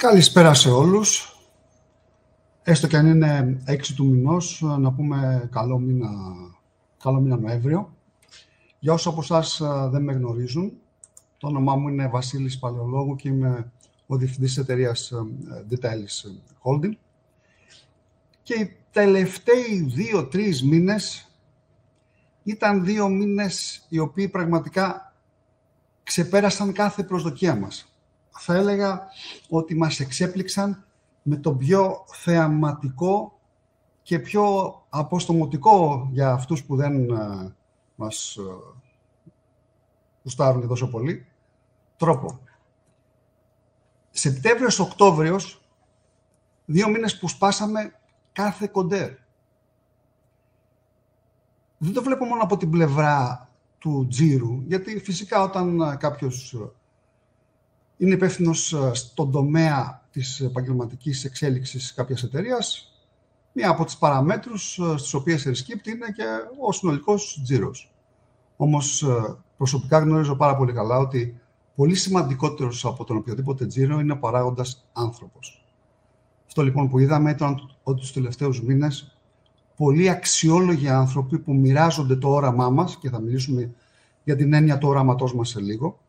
Καλησπέρα σε όλους. Έστω και αν είναι 6 του μηνός, να πούμε καλό μήνα Νοέμβριο. Για όσους από εσάς δεν με γνωρίζουν, το όνομά μου είναι Βασίλης Παλαιολόγου και είμαι ο διευθυντής της εταιρείας Detalis Holding. Και οι τελευταίοι 2-3 μήνες ήταν 2 μήνες οι οποίοι πραγματικά ξεπέρασαν κάθε προσδοκία μας. Θα έλεγα ότι μας εξέπληξαν με το πιο θεαματικό και πιο αποστομωτικό για αυτούς που δεν μας γουστάρουν τόσο πολύ τρόπο. Σεπτέμβριος-Οκτώβριος, 2 μήνες που σπάσαμε κάθε κοντέρ. Δεν το βλέπω μόνο από την πλευρά του τζίρου, γιατί φυσικά όταν κάποιος είναι υπεύθυνος στον τομέα της επαγγελματικής εξέλιξης κάποιας εταιρείας, μία από τις παραμέτρους στις οποίες ρισκίπτει είναι και ο συνολικός τζίρος. Όμως προσωπικά γνωρίζω πάρα πολύ καλά ότι πολύ σημαντικότερος από τον οποιοδήποτε τζίρο είναι ο παράγοντας άνθρωπος. Αυτό λοιπόν που είδαμε ήταν ότι τους τελευταίους μήνες πολλοί αξιόλογοι άνθρωποι που μοιράζονται το όραμά μας, και θα μιλήσουμε για την έννοια του οράματός μας σε λίγο,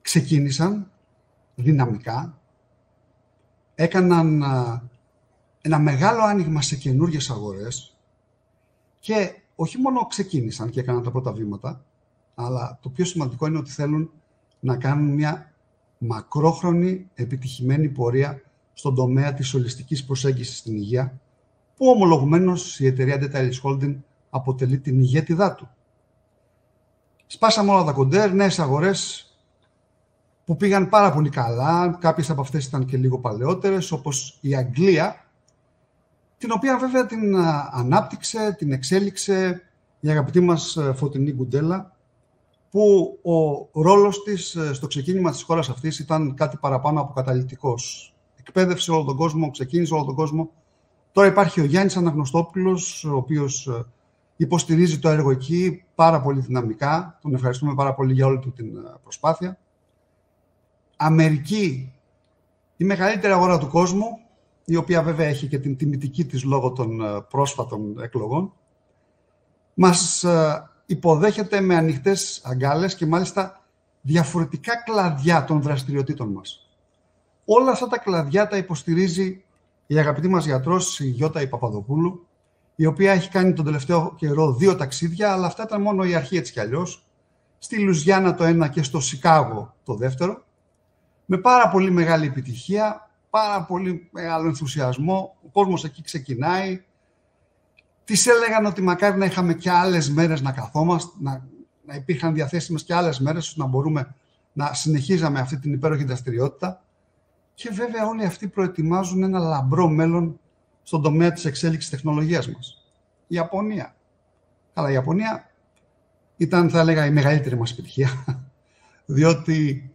ξεκίνησαν δυναμικά, έκαναν ένα μεγάλο άνοιγμα σε καινούργιες αγορές και όχι μόνο ξεκίνησαν και έκαναν τα πρώτα βήματα, αλλά το πιο σημαντικό είναι ότι θέλουν να κάνουν μια μακρόχρονη επιτυχημένη πορεία στον τομέα της ολιστικής προσέγγισης στην υγεία, που ομολογουμένως η εταιρεία Detalis Holding αποτελεί την ηγέτιδά του. Σπάσαμε όλα τα κοντέρ, νέες αγορές που πήγαν πάρα πολύ καλά. Κάποιες από αυτές ήταν και λίγο παλαιότερες, όπως η Αγγλία, την οποία βέβαια την ανάπτυξε, την εξέλιξε η αγαπητή μας Φωτεινή Γκουντέλα, που ο ρόλος της στο ξεκίνημα της χώρας αυτής ήταν κάτι παραπάνω από καταλυτικός. Εκπαίδευσε όλο τον κόσμο, ξεκίνησε όλο τον κόσμο. Τώρα υπάρχει ο Γιάννης Αναγνωστόπουλος, ο οποίος υποστηρίζει το έργο εκεί πάρα πολύ δυναμικά. Τον ευχαριστούμε πάρα πολύ για όλη του την προσπάθεια. Αμερική, η μεγαλύτερη αγορά του κόσμου, η οποία βέβαια έχει και την τιμητική της λόγω των πρόσφατων εκλογών, μας υποδέχεται με ανοιχτές αγκάλες και μάλιστα διαφορετικά κλαδιά των δραστηριοτήτων μας. Όλα αυτά τα κλαδιά τα υποστηρίζει η αγαπητή μας γιατρός, η Γιώτα η Παπαδοπούλου, η οποία έχει κάνει τον τελευταίο καιρό 2 ταξίδια, αλλά αυτά ήταν μόνο η αρχή έτσι κι αλλιώς. Στη Λουζιάννα το ένα και στο Σικάγο το δεύτερο, με πάρα πολύ μεγάλη επιτυχία, πάρα πολύ μεγάλο ενθουσιασμό. Ο κόσμος εκεί ξεκινάει. Τις έλεγαν ότι μακάρι να είχαμε και άλλες μέρες να καθόμαστε, να υπήρχαν διαθέσιμες και άλλες μέρες, ώστε να μπορούμε να συνεχίζαμε αυτή την υπέροχη δραστηριότητα. Και βέβαια όλοι αυτοί προετοιμάζουν ένα λαμπρό μέλλον στον τομέα της εξέλιξης τεχνολογίας μας. Η Ιαπωνία. Καλά, η Ιαπωνία ήταν, θα έλεγα, η μεγαλύτερη μας επιτυχία, διότι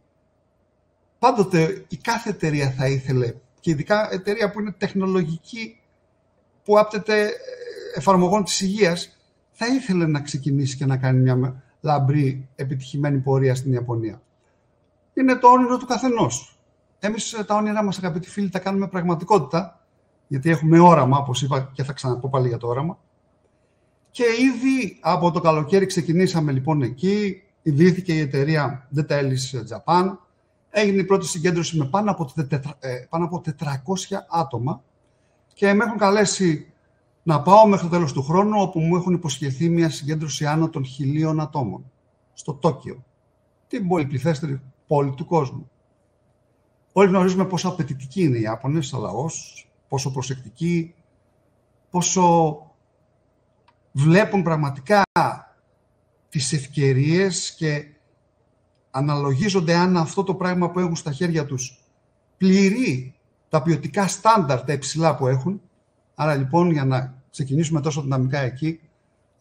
πάντοτε η κάθε εταιρεία θα ήθελε, και ειδικά εταιρεία που είναι τεχνολογική, που άπτεται εφαρμογών της υγείας, θα ήθελε να ξεκινήσει και να κάνει μια λαμπρή επιτυχημένη πορεία στην Ιαπωνία. Είναι το όνειρο του καθενός. Εμείς τα όνειρά μας, αγαπητοί φίλοι, τα κάνουμε πραγματικότητα, γιατί έχουμε όραμα, όπως είπα και θα ξαναπώ πάλι για το όραμα. Και ήδη από το καλοκαίρι ξεκινήσαμε λοιπόν εκεί, ιδρύθηκε η εταιρεία Detalis Japan, έγινε η πρώτη συγκέντρωση με πάνω από 400 άτομα και με έχουν καλέσει να πάω μέχρι το τέλος του χρόνου, όπου μου έχουν υποσχεθεί μια συγκέντρωση άνω των 1.000 ατόμων στο Τόκιο, την πολυπληθέστερη πόλη του κόσμου. Όλοι γνωρίζουμε πόσο απαιτητικοί είναι οι Ιάπωνες σαν λαός, πόσο προσεκτικοί, πόσο βλέπουν πραγματικά τις ευκαιρίες και αναλογίζονται αν αυτό το πράγμα που έχουν στα χέρια τους πληρεί τα ποιοτικά στάνταρ, τα υψηλά που έχουν. Άρα λοιπόν, για να ξεκινήσουμε τόσο δυναμικά εκεί,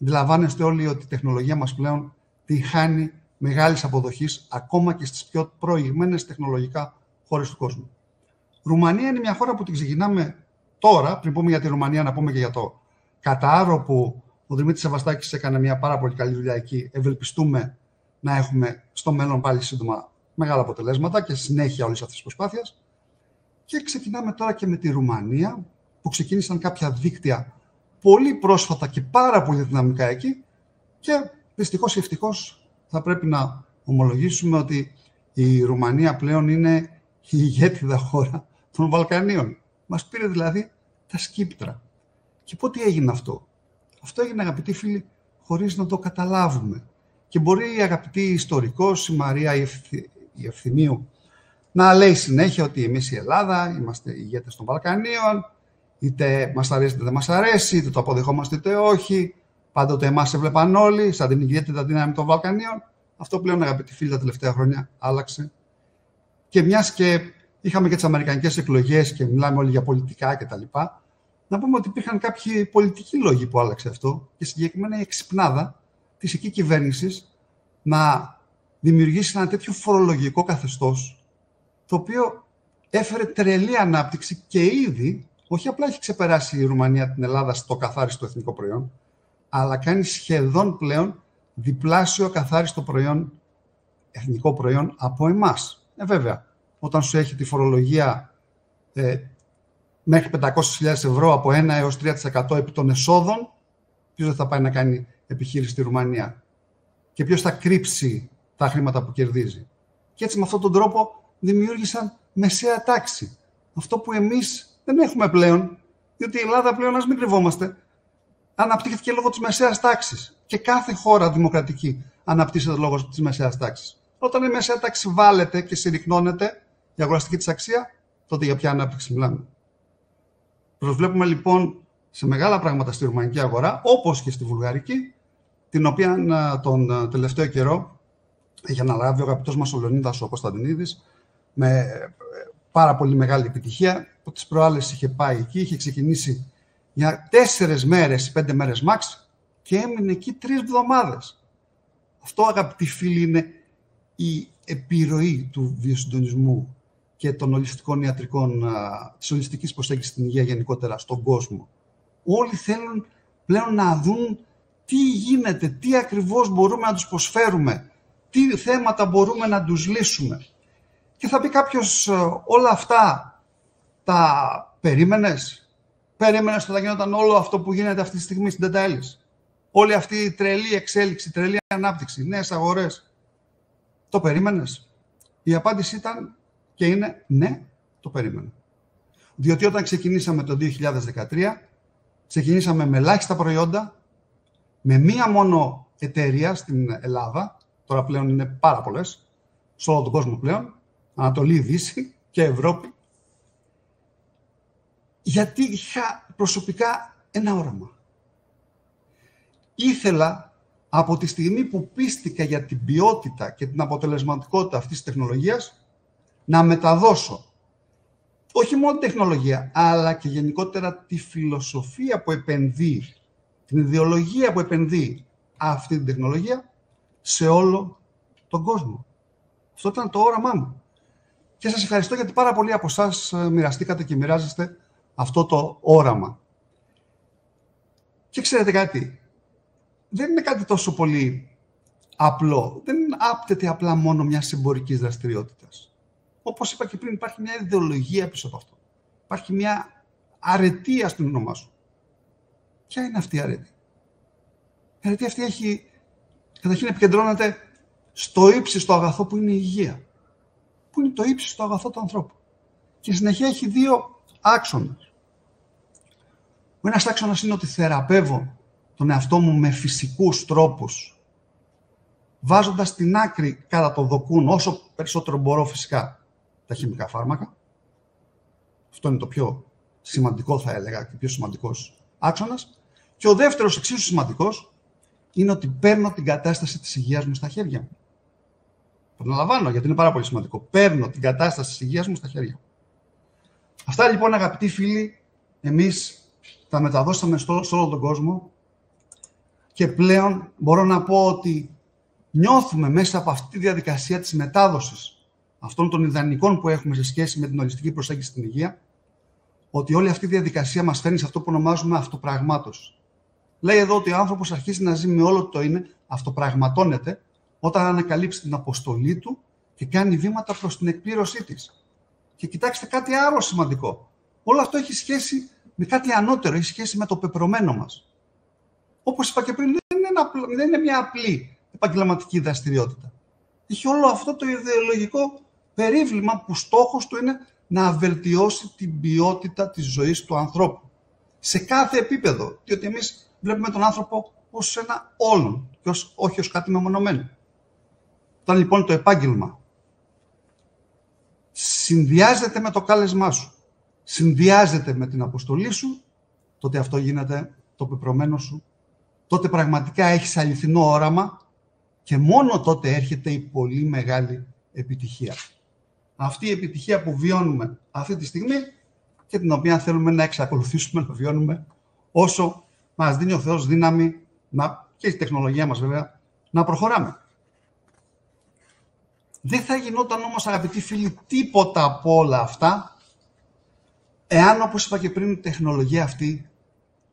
αντιλαμβάνεστε όλοι ότι η τεχνολογία μας πλέον την χάνει μεγάλης αποδοχής ακόμα και στις πιο προηγμένες τεχνολογικά χώρες του κόσμου. Ρουμανία είναι μια χώρα που την ξεκινάμε τώρα. Πριν πούμε για τη Ρουμανία, να πούμε και για το Κατάρ, όπου ο Δημήτρης Σεβαστάκης έκανε μια πάρα πολύ καλή δουλειά εκεί. Ευελπιστούμε να έχουμε στο μέλλον πάλι σύντομα μεγάλα αποτελέσματα και συνέχεια όλης αυτής της προσπάθειας. Και ξεκινάμε τώρα και με τη Ρουμανία, που ξεκίνησαν κάποια δίκτυα πολύ πρόσφατα και πάρα πολύ δυναμικά εκεί. Και δυστυχώς ή ευτυχώς θα πρέπει να ομολογήσουμε ότι η Ρουμανία πλέον είναι η ηγέτιδα χώρα των Βαλκανίων. Μας πήρε δηλαδή τα σκύπτρα. Και πότε έγινε αυτό? Αυτό έγινε, αγαπητοί φίλοι, χωρίς να το καταλάβουμε. Και μπορεί η αγαπητή ιστορικός, η Μαρία η Ευθυμίου, να λέει συνέχεια ότι εμείς η Ελλάδα είμαστε οι ηγέτες των Βαλκανίων, είτε μας αρέσει είτε δεν μας αρέσει, είτε το αποδεχόμαστε είτε όχι. Πάντοτε εμάς έβλεπαν όλοι, σαν την ηγέτιδα δύναμη των Βαλκανίων. Αυτό πλέον, αγαπητοί φίλοι, τα τελευταία χρόνια άλλαξε. Και μιας και είχαμε και τις αμερικανικές εκλογές και μιλάμε όλοι για πολιτικά κτλ., να πούμε ότι υπήρχαν κάποιοι πολιτικοί λόγοι που άλλαξε αυτό, και συγκεκριμένα η εξυπνάδα της εκεί κυβέρνησης να δημιουργήσει ένα τέτοιο φορολογικό καθεστώς, το οποίο έφερε τρελή ανάπτυξη και ήδη όχι απλά έχει ξεπεράσει η Ρουμανία την Ελλάδα στο καθάριστο εθνικό προϊόν, αλλά κάνει σχεδόν πλέον διπλάσιο καθάριστο προϊόν, εθνικό προϊόν από εμάς. Βέβαια, όταν σου έχει τη φορολογία μέχρι 500.000 ευρώ από 1 έως 3% επί των εσόδων, ποιος δεν θα πάει να κάνει επιχείρηση στη Ρουμανία και ποιος θα κρύψει τα χρήματα που κερδίζει? Και έτσι με αυτόν τον τρόπο δημιούργησαν μεσαία τάξη. Αυτό που εμείς δεν έχουμε πλέον, διότι η Ελλάδα πλέον, ας μην κρυβόμαστε, αναπτύχθηκε λόγω της μεσαίας τάξης. Και κάθε χώρα δημοκρατική αναπτύσσεται λόγω της μεσαίας τάξης. Όταν η μεσαία τάξη βάλεται και συρρυκνώνεται η αγοραστική της αξία, τότε για ποια ανάπτυξη μιλάμε? Προσβλέπουμε λοιπόν σε μεγάλα πράγματα στη ρουμανική αγορά, όπως και στη βουλγαρική, την οποία τον τελευταίο καιρό έχει αναλάβει ο αγαπητός μας ο Λεωνίδας ο Κωνσταντινίδης με πάρα πολύ μεγάλη επιτυχία, που τις προάλλες είχε πάει εκεί, είχε ξεκινήσει για 4 μέρες, 5 μέρες max και έμεινε εκεί 3 εβδομάδες. Αυτό, αγαπητοί φίλοι, είναι η επιρροή του βιοσυντονισμού και των ολιστικών ιατρικών, της ολιστικής προσέγγισης στην υγεία γενικότερα στον κόσμο. Όλοι θέλουν πλέον να δουν τι γίνεται, τι ακριβώς μπορούμε να τους προσφέρουμε, τι θέματα μπορούμε να τους λύσουμε. Και θα πει κάποιος, όλα αυτά τα περίμενες? Περίμενες ότι θα γινόταν όλο αυτό που γίνεται αυτή τη στιγμή στην Data Alice? Όλη αυτή η τρελή εξέλιξη, τρελή ανάπτυξη, νέες αγορές? Το περίμενες? Η απάντηση ήταν και είναι ναι, το περίμενα. Διότι όταν ξεκινήσαμε το 2013, ξεκινήσαμε με ελάχιστα προϊόντα, με μία μόνο εταιρεία στην Ελλάδα, τώρα πλέον είναι πάρα πολλές, σε όλο τον κόσμο πλέον, Ανατολή, Δύση και Ευρώπη, γιατί είχα προσωπικά ένα όραμα. Ήθελα από τη στιγμή που πίστηκα για την ποιότητα και την αποτελεσματικότητα αυτής της τεχνολογίας να μεταδώσω όχι μόνο την τεχνολογία, αλλά και γενικότερα τη φιλοσοφία που επενδύει, την ιδεολογία που επενδύει αυτή την τεχνολογία σε όλο τον κόσμο. Αυτό ήταν το όραμά μου. Και σας ευχαριστώ γιατί πάρα πολλοί από εσάς μοιραστήκατε και μοιράζεστε αυτό το όραμα. Και ξέρετε κάτι, δεν είναι κάτι τόσο πολύ απλό. Δεν άπτεται απλά μόνο μιας εμπορικής δραστηριότητας. Όπως είπα και πριν, υπάρχει μια ιδεολογία πίσω από αυτό. Υπάρχει μια αρετή, στην όνομά σου. Ποια είναι αυτή η αρετή? Η αρετή αυτή έχει, καταρχήν επικεντρώνεται στο ύψιστο αγαθό που είναι η υγεία. Που είναι το ύψιστο αγαθό του ανθρώπου. Και συνεχεία έχει 2 άξονες. Ο ένας άξονας είναι ότι θεραπεύω τον εαυτό μου με φυσικούς τρόπους, βάζοντας στην άκρη κατά το δοκούν όσο περισσότερο μπορώ φυσικά τα χημικά φάρμακα. Αυτό είναι το πιο σημαντικό, θα έλεγα, και πιο σημαντικός άξονας. Και ο δεύτερος εξίσου σημαντικός είναι ότι παίρνω την κατάσταση της υγείας μου στα χέρια μου. Το αναλαμβάνω γιατί είναι πάρα πολύ σημαντικό. Παίρνω την κατάσταση της υγείας μου στα χέρια μου. Αυτά λοιπόν, αγαπητοί φίλοι, εμείς τα μεταδώσαμε σε όλο τον κόσμο και πλέον μπορώ να πω ότι νιώθουμε μέσα από αυτή τη διαδικασία της μετάδοσης αυτών των ιδανικών που έχουμε σε σχέση με την ολιστική προσέγγιση στην υγεία, ότι όλη αυτή η διαδικασία μας φέρνει σε αυτό που ονομάζουμε αυτοπραγμάτωση. Λέει εδώ ότι ο άνθρωπος αρχίζει να ζει με όλο το είναι, αυτοπραγματώνεται, όταν ανακαλύψει την αποστολή του και κάνει βήματα προς την εκπλήρωσή της. Και κοιτάξτε κάτι άλλο σημαντικό. Όλο αυτό έχει σχέση με κάτι ανώτερο, έχει σχέση με το πεπρωμένο μας. Όπως είπα και πριν, δεν είναι μια απλή επαγγελματική δραστηριότητα. Έχει όλο αυτό το ιδεολογικό περίβλημα που στόχος του είναι να βελτιώσει την ποιότητα της ζωής του ανθρώπου. Σε κάθε επίπεδο, διότι εμείς βλέπουμε τον άνθρωπο ως ένα όλον και όχι ως κάτι μεμονωμένο. Όταν λοιπόν το επάγγελμα συνδυάζεται με το κάλεσμά σου, συνδυάζεται με την αποστολή σου, τότε αυτό γίνεται το πεπρωμένο σου, τότε πραγματικά έχεις αληθινό όραμα και μόνο τότε έρχεται η πολύ μεγάλη επιτυχία. Αυτή η επιτυχία που βιώνουμε αυτή τη στιγμή και την οποία θέλουμε να εξακολουθήσουμε να βιώνουμε όσο μας δίνει ο Θεός δύναμη και η τεχνολογία μας βέβαια να προχωράμε. Δεν θα γινόταν όμως, αγαπητοί φίλοι, τίποτα από όλα αυτά εάν, όπως είπα και πριν, η τεχνολογία αυτή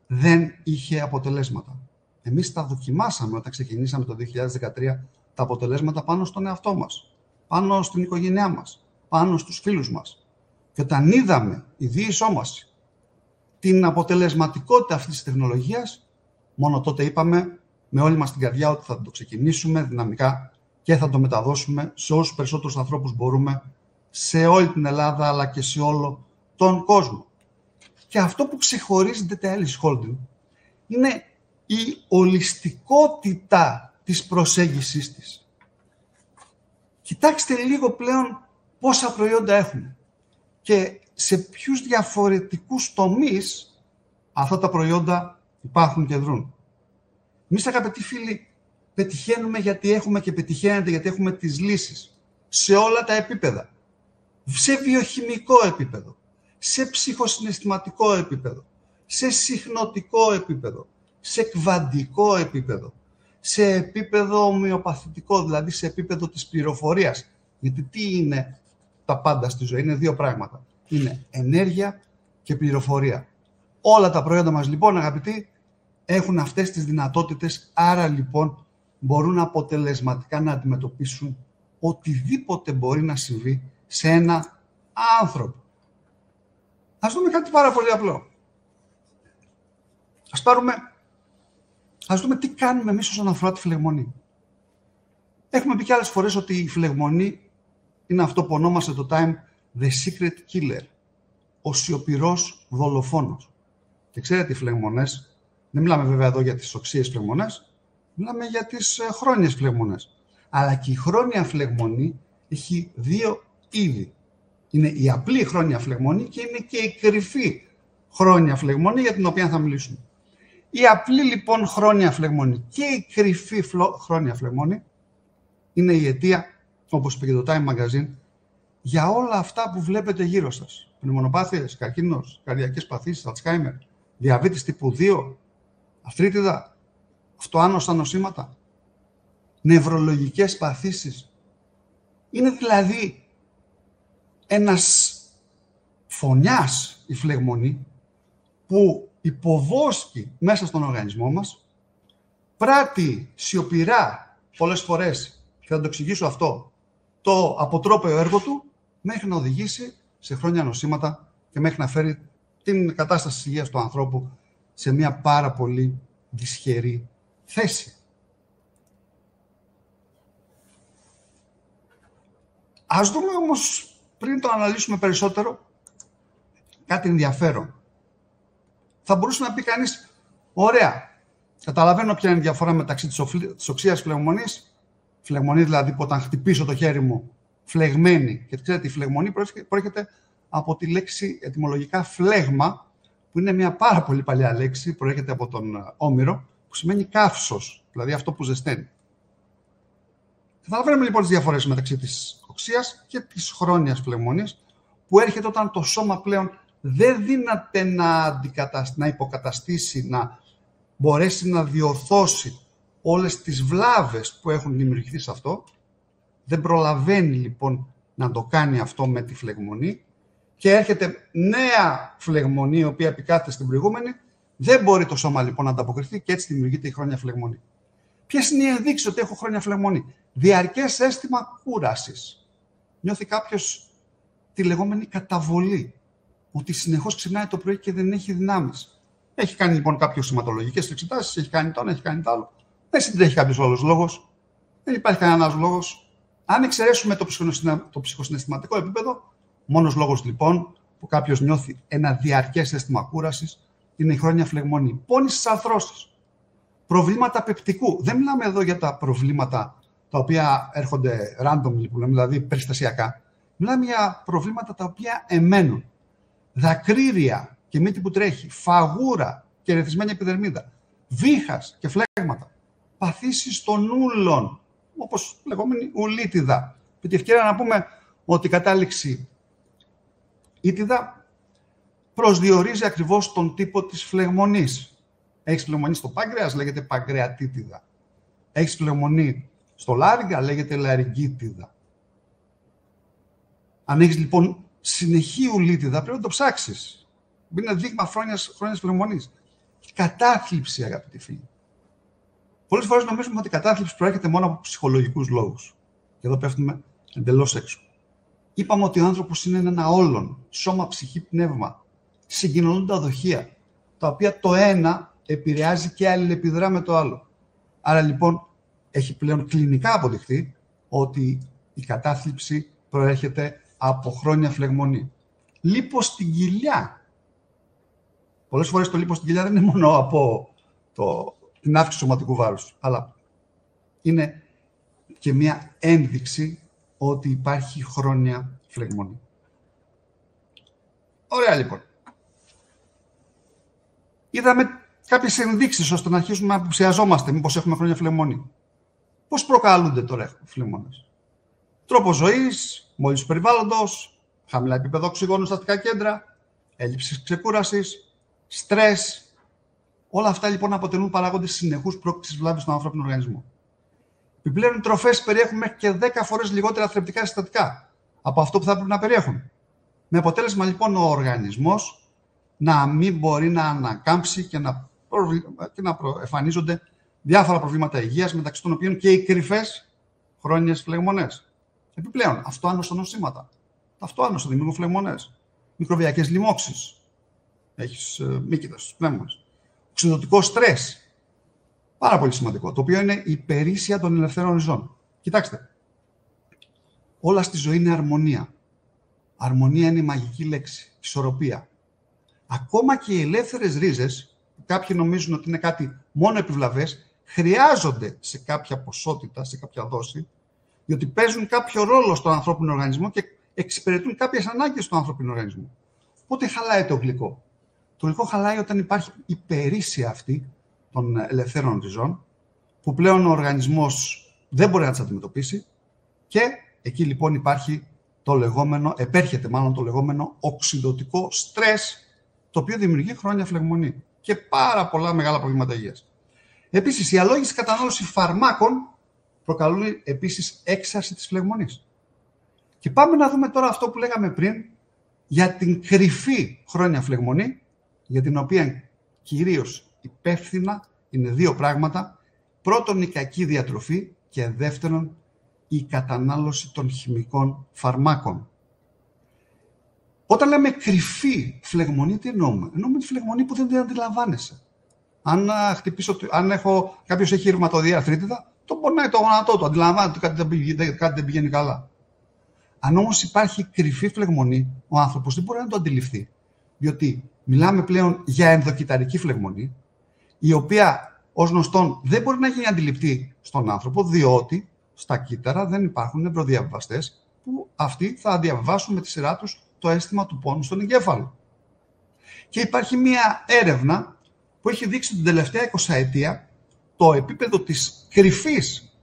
δεν είχε αποτελέσματα. Εμείς τα δοκιμάσαμε όταν ξεκινήσαμε το 2013 τα αποτελέσματα πάνω στον εαυτό μας, πάνω στην οικογένειά μας, πάνω στους φίλους μας. Και όταν είδαμε η διεισόμαση την αποτελεσματικότητα αυτής της τεχνολογίας, μόνο τότε είπαμε με όλη μας την καρδιά ότι θα το ξεκινήσουμε δυναμικά και θα το μεταδώσουμε σε όσους περισσότερους ανθρώπους μπορούμε, σε όλη την Ελλάδα αλλά και σε όλο τον κόσμο. Και αυτό που ξεχωρίζει την Alice Holding είναι η ολιστικότητα της προσέγγισης της. Κοιτάξτε λίγο πλέον πόσα προϊόντα έχουμε και σε ποιους διαφορετικούς τομείς αυτά τα προϊόντα υπάρχουν και δρούν. Εμείς, αγαπητοί φίλοι, πετυχαίνουμε γιατί έχουμε και πετυχαίνετε γιατί έχουμε τις λύσεις σε όλα τα επίπεδα. Σε βιοχημικό επίπεδο, σε ψυχοσυναισθηματικό επίπεδο, σε συχνοτικό επίπεδο, σε κβαντικό επίπεδο, σε επίπεδο ομοιοπαθητικό, δηλαδή σε επίπεδο της πληροφορίας. Γιατί τι είναι τα πάντα στη ζωή? Είναι δύο πράγματα. Είναι ενέργεια και πληροφορία. Όλα τα προϊόντα μας λοιπόν, αγαπητοί, έχουν αυτές τις δυνατότητες, άρα λοιπόν μπορούν αποτελεσματικά να αντιμετωπίσουν οτιδήποτε μπορεί να συμβεί σε ένα άνθρωπο. Ας δούμε κάτι πάρα πολύ απλό. Ας δούμε τι κάνουμε εμείς όσον αφορά τη φλεγμονή. Έχουμε πει και άλλες φορές ότι η φλεγμονή είναι αυτό που ονόμασε το Time The Secret Killer, ο σιωπηρός δολοφόνος. Και ξέρετε, οι φλεγμονές, δεν μιλάμε βέβαια εδώ για τις οξείες φλεγμονές, μιλάμε για τις χρόνιες φλεγμονές. Αλλά και η χρόνια φλεγμονή έχει δύο είδη. Είναι η απλή χρόνια φλεγμονή και είναι και η κρυφή χρόνια φλεγμονή για την οποία θα μιλήσουμε. Η απλή λοιπόν χρόνια φλεγμονή και η κρυφή χρόνια φλεγμονή είναι η αιτία, όπως είπε και το Time Magazine, για όλα αυτά που βλέπετε γύρω σας. Πνευμονοπάθειες, καρκίνος, καρδιακές παθήσεις, Αλτσχάιμερ, διαβήτης τύπου 2, αρθρίτιδα, αυτοάνωσα νοσήματα, νευρολογικές παθήσεις. Είναι δηλαδή ένας φωνιάς η φλεγμονή που υποβόσκει μέσα στον οργανισμό μας, πράττει σιωπηρά πολλές φορές, και θα το εξηγήσω αυτό, το αποτρόπαιο έργο του, μέχρι να οδηγήσει σε χρόνια νοσήματα και μέχρι να φέρει την κατάσταση της υγείας του ανθρώπου σε μια πάρα πολύ δυσχερή θέση. Ας δούμε όμως, πριν το αναλύσουμε περισσότερο, κάτι ενδιαφέρον. Θα μπορούσε να πει κανείς, ωραία, καταλαβαίνω ποια είναι η διαφορά μεταξύ της οξείας φλεγμονής, φλεγμονή δηλαδή που όταν χτυπήσω το χέρι μου φλεγμένη, και ξέρετε η φλεγμονή προέρχεται από τη λέξη ετυμολογικά φλέγμα, που είναι μια πάρα πολύ παλιά λέξη, προέρχεται από τον Όμηρο, που σημαίνει καύσος, δηλαδή αυτό που ζεσταίνει. Καταλαβαίνουμε λοιπόν τις διαφορές μεταξύ της οξείας και της χρόνιας φλεγμονής, που έρχεται όταν το σώμα πλέον δεν δύναται να υποκαταστήσει, να μπορέσει να διορθώσει όλες τις βλάβες που έχουν δημιουργηθεί σε αυτό. Δεν προλαβαίνει λοιπόν να το κάνει αυτό με τη φλεγμονή και έρχεται νέα φλεγμονή, η οποία επικάθεται στην προηγούμενη. Δεν μπορεί το σώμα λοιπόν να ανταποκριθεί και έτσι δημιουργείται η χρόνια φλεγμονή. Ποιες είναι οι ενδείξεις ότι έχω χρόνια φλεγμονή? Διαρκές αίσθημα κούρασης. Νιώθει κάποιος τη λεγόμενη καταβολή. Ότι συνεχώς ξυπνάει το πρωί και δεν έχει δυνάμεις. Έχει κάνει λοιπόν κάποιες σηματολογικές εξετάσεις, έχει κάνει το ένα, έχει κάνει το άλλο. Δεν συντρέχει κάποιος άλλος λόγος. Δεν υπάρχει κανένας λόγος. Αν εξαιρέσουμε το ψυχοσυναισθηματικό επίπεδο, μόνος λόγος λοιπόν που κάποιος νιώθει ένα διαρκές αίσθημα κούρασης είναι η χρόνια φλεγμονή. Πόνοι στις αρθρώσεις. Προβλήματα πεπτικού. Δεν μιλάμε εδώ για τα προβλήματα τα οποία έρχονται randomly, που λέμε, δηλαδή περιστασιακά. Μιλάμε για προβλήματα τα οποία εμένουν. Δακρύρια και μύτη που τρέχει, φαγούρα και ερεθισμένη επιδερμίδα, βήχας και φλέγματα, παθήσεις των ούλων, όπως λεγόμενη ουλίτιδα. Με τη ευκαιρία να πούμε ότι η κατάληξη ήτιδα προσδιορίζει ακριβώς τον τύπο της φλεγμονής. Έχεις φλεγμονή στο πάγκρεας, λέγεται παγκρεατίτιδα. Έχεις φλεγμονή στο λάρυγγα, λέγεται λαρυγγίτιδα. Αν έχεις λοιπόν συνεχή ουλίτιδα, πρέπει να το ψάξεις. Είναι δείγμα χρόνιας φλεγμονής. Κατάθλιψη, αγαπητοί φίλοι. Πολλές φορές νομίζουμε ότι η κατάθλιψη προέρχεται μόνο από ψυχολογικούς λόγους. Και εδώ πέφτουμε εντελώς έξω. Είπαμε ότι ο άνθρωπος είναι ένα όλον, σώμα, ψυχή, πνεύμα. Συγκοινωνούντα δοχεία, τα οποία το ένα επηρεάζει και αλληλεπιδρά με το άλλο. Άρα λοιπόν έχει πλέον κλινικά αποδειχθεί ότι η κατάθλιψη προέρχεται από χρόνια φλεγμονή. Λίπος στην κοιλιά. Πολλές φορές το λίπος στην κοιλιά δεν είναι μόνο από την αύξηση του σωματικού βάρους, αλλά είναι και μια ένδειξη ότι υπάρχει χρόνια φλεγμονή. Ωραία λοιπόν. Είδαμε κάποιες ενδείξεις ώστε να αρχίσουμε να αποψιαζόμαστε μήπως έχουμε χρόνια φλεγμονή. Πώς προκαλούνται τώρα οι φλεγμονές? Τρόπος ζωής, μόλις του περιβάλλοντος, χαμηλά επίπεδο οξυγόνου στα αστικά κέντρα, έλλειψη ξεκούρασης, στρες. Όλα αυτά λοιπόν αποτελούν παράγοντες συνεχούς πρόκλησης βλάβης στον ανθρώπινο οργανισμό. Επιπλέον, οι τροφές περιέχουν μέχρι και 10 φορές λιγότερα θρεπτικά συστατικά από αυτό που θα πρέπει να περιέχουν. Με αποτέλεσμα λοιπόν ο οργανισμός να μην μπορεί να ανακάμψει και να εμφανίζονται διάφορα προβλήματα υγείας, μεταξύ των οποίων και οι κρυφές χρόνιες φλεγμονές. Επιπλέον, αυτοάνωσα νοσήματα. Τα αυτοάνωσα δημιουργούν φλεγμονές. Μικροβιακές λοιμώξεις. Έχεις μύκητα στους πνεύμας. Οξυδοτικό στρες. Πάρα πολύ σημαντικό. Το οποίο είναι η υπερίσσια των ελευθέρων ριζών. Κοιτάξτε. Όλα στη ζωή είναι αρμονία. Αρμονία είναι η μαγική λέξη. Ισορροπία. Ακόμα και οι ελεύθερες ρίζες, που κάποιοι νομίζουν ότι είναι κάτι μόνο επιβλαβές, χρειάζονται σε κάποια ποσότητα, σε κάποια δόση, διότι παίζουν κάποιο ρόλο στον ανθρώπινο οργανισμό και εξυπηρετούν κάποιες ανάγκες στον ανθρώπινο οργανισμό. Πότε χαλάει το γλυκό? Το γλυκό χαλάει όταν υπάρχει υπερίσσια αυτή των ελευθέρων ριζών, που πλέον ο οργανισμός δεν μπορεί να τις αντιμετωπίσει και εκεί λοιπόν υπάρχει επέρχεται το λεγόμενο οξυδοτικό στρες, το οποίο δημιουργεί χρόνια φλεγμονή και πάρα πολλά μεγάλα προβλήματα υγείας. Επίσης, η αλόγιστη κατανάλωση φαρμάκων προκαλούν επίσης έξαρση της φλεγμονής. Και πάμε να δούμε τώρα αυτό που λέγαμε πριν για την κρυφή χρόνια φλεγμονή, για την οποία κυρίως υπεύθυνα είναι δύο πράγματα. Πρώτον, η κακή διατροφή και δεύτερον, η κατανάλωση των χημικών φαρμάκων. Όταν λέμε κρυφή φλεγμονή, τι εννοούμε? Εννοούμε τη φλεγμονή που δεν την αντιλαμβάνεσαι. Αν κάποιος έχει ρευματοειδή αρθρίτιδα, τον πονάει το γόνατό του, αντιλαμβάνεται ότι κάτι δεν πηγαίνει καλά. Αν όμως υπάρχει κρυφή φλεγμονή, ο άνθρωπος δεν μπορεί να το αντιληφθεί. Διότι μιλάμε πλέον για ενδοκυταρική φλεγμονή, η οποία ως γνωστόν δεν μπορεί να γίνει αντιληπτή στον άνθρωπο, διότι στα κύτταρα δεν υπάρχουν νευροδιαβιβαστές που αυτοί θα διαβιβάσουν με τη σειρά τους το αίσθημα του πόνου στον εγκέφαλο. Και υπάρχει μία έρευνα που έχει δείξει την τελευταία 20 ετία το επίπεδο της κρυφής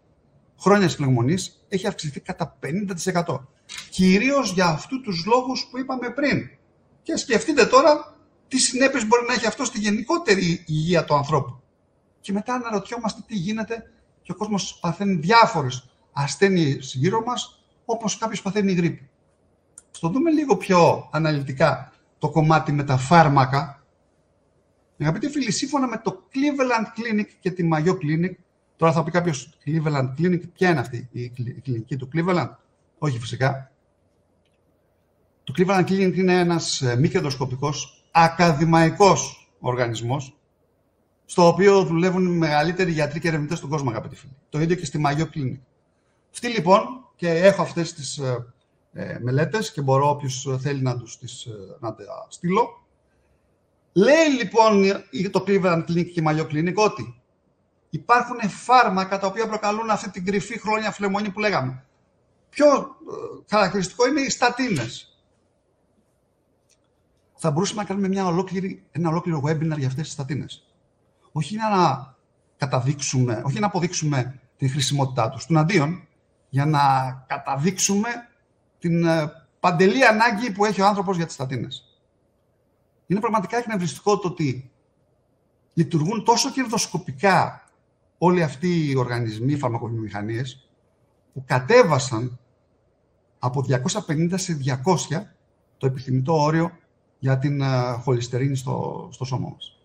χρόνιας φλεγμονής έχει αυξηθεί κατά 50%. Κυρίως για αυτούς τους λόγους που είπαμε πριν. Και σκεφτείτε τώρα τι συνέπειες μπορεί να έχει αυτό στη γενικότερη υγεία του ανθρώπου. Και μετά αναρωτιόμαστε τι γίνεται και ο κόσμος παθαίνει διάφορες ασθένειες γύρω μας, όπως κάποιος παθαίνει γρίπη. Στο δούμε λίγο πιο αναλυτικά το κομμάτι με τα φάρμακα. Αγαπητοί φίλοι, σύμφωνα με το Cleveland Clinic και τη Mayo Clinic, τώρα θα πει κάποιος Cleveland Clinic, ποια είναι αυτή η κλινική του Cleveland? Όχι φυσικά. Το Cleveland Clinic είναι ένας μη κερδοσκοπικός ακαδημαϊκός οργανισμός, στο οποίο δουλεύουν οι μεγαλύτεροι γιατροί και ερευνητές στον κόσμο, αγαπητοί φίλοι. Το ίδιο και στη Mayo Clinic. Αυτοί λοιπόν, και έχω αυτές τις μελέτες και μπορώ όποιος θέλει να τα στείλω. Λέει λοιπόν το Cleveland Clinic και η Mayo Clinic ότι υπάρχουν φάρμακα τα οποία προκαλούν αυτή την κρυφή χρόνια φλεγμονή που λέγαμε. Πιο χαρακτηριστικό είναι οι στατίνες. Θα μπορούσαμε να κάνουμε ένα ολόκληρο webinar για αυτές τις στατίνες. Όχι να καταδείξουμε, όχι να αποδείξουμε την χρησιμότητά τους, των αντίον, για να καταδείξουμε την παντελή ανάγκη που έχει ο άνθρωπος για τις στατίνες. Είναι πραγματικά εκνευριστικό το ότι λειτουργούν τόσο κερδοσκοπικά όλοι αυτοί οι οργανισμοί, οι φαρμακοβιομηχανίες, που κατέβασαν από 250 σε 200 το επιθυμητό όριο για την χολυστερίνη στο σώμα μας.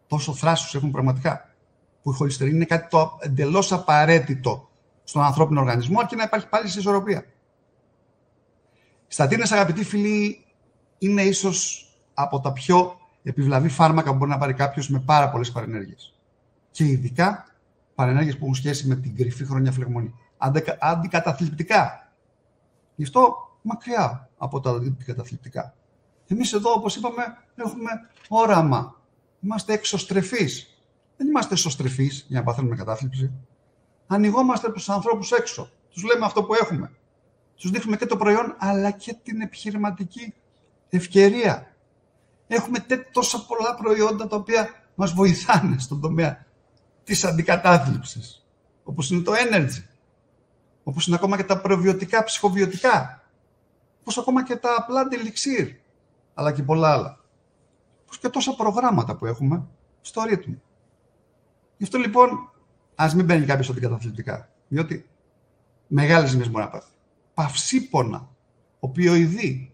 Τόσο θράσος έχουν πραγματικά, που η χολυστερίνη είναι κάτι το εντελώς απαραίτητο στον ανθρώπινο οργανισμό, αρκεί να υπάρχει πάλι σε ισορροπία. Οι στατίνες, αγαπητοί φίλοι, είναι ίσως από τα πιο επιβλαβή φάρμακα που μπορεί να πάρει κάποιος με πάρα πολλές παρενέργειες. Και ειδικά παρενέργειες που έχουν σχέση με την κρυφή χρόνια φλεγμονή. Αντικαταθλιπτικά. Γι' αυτό μακριά από τα αντικαταθλιπτικά. Εμείς εδώ, όπως είπαμε, έχουμε όραμα. Είμαστε εξωστρεφείς. Δεν είμαστε εσωστρεφείς για να παθαίνουμε κατάθλιψη. Ανοιγόμαστε προς τους ανθρώπους έξω. Τους λέμε αυτό που έχουμε. Τους δείχνουμε και το προϊόν, αλλά και την επιχειρηματική ευκαιρία. Έχουμε τόσα πολλά προϊόντα τα οποία μας βοηθάνε στον τομέα της αντικατάθλιψης. Όπως είναι το energy. Όπως είναι ακόμα και τα προβιωτικά, ψυχοβιωτικά. Όπως ακόμα και τα plant elixir. Αλλά και πολλά άλλα. Όπως και τόσα προγράμματα που έχουμε στο ρύθμο. Γι' αυτό λοιπόν, ας μην μπαίνει κάποιος αντικαταθλιπτικά. Διότι μεγάλες ζημίες μπορεί να πάθει. Παυσίπονα, οπιοειδή,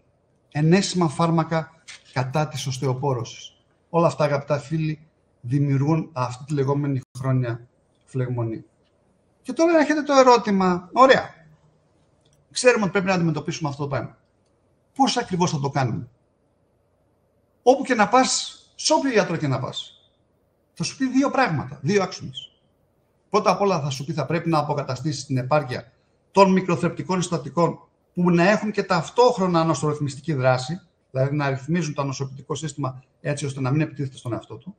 ενέσιμα φάρμακα κατά της οστεοπόρωσης. Όλα αυτά, αγαπητά φίλοι, δημιουργούν αυτή τη λεγόμενη χρόνια φλεγμονή. Και τώρα έρχεται το ερώτημα, ωραία, ξέρουμε ότι πρέπει να αντιμετωπίσουμε αυτό το πράγμα. Πώς ακριβώς θα το κάνουμε? Όπου και να πας, σε όποιο γιατρό και να πας, θα σου πει δύο πράγματα, δύο άξονες. Πρώτα απ' όλα θα σου πει θα πρέπει να αποκαταστήσεις την επάρκεια των μικροθρεπτικών συστατικών που να έχουν και ταυτόχρονα ανοσορρυθμιστική δράση, δηλαδή να ρυθμίζουν το ανοσοποιητικό σύστημα έτσι ώστε να μην επιτίθεται στον εαυτό του.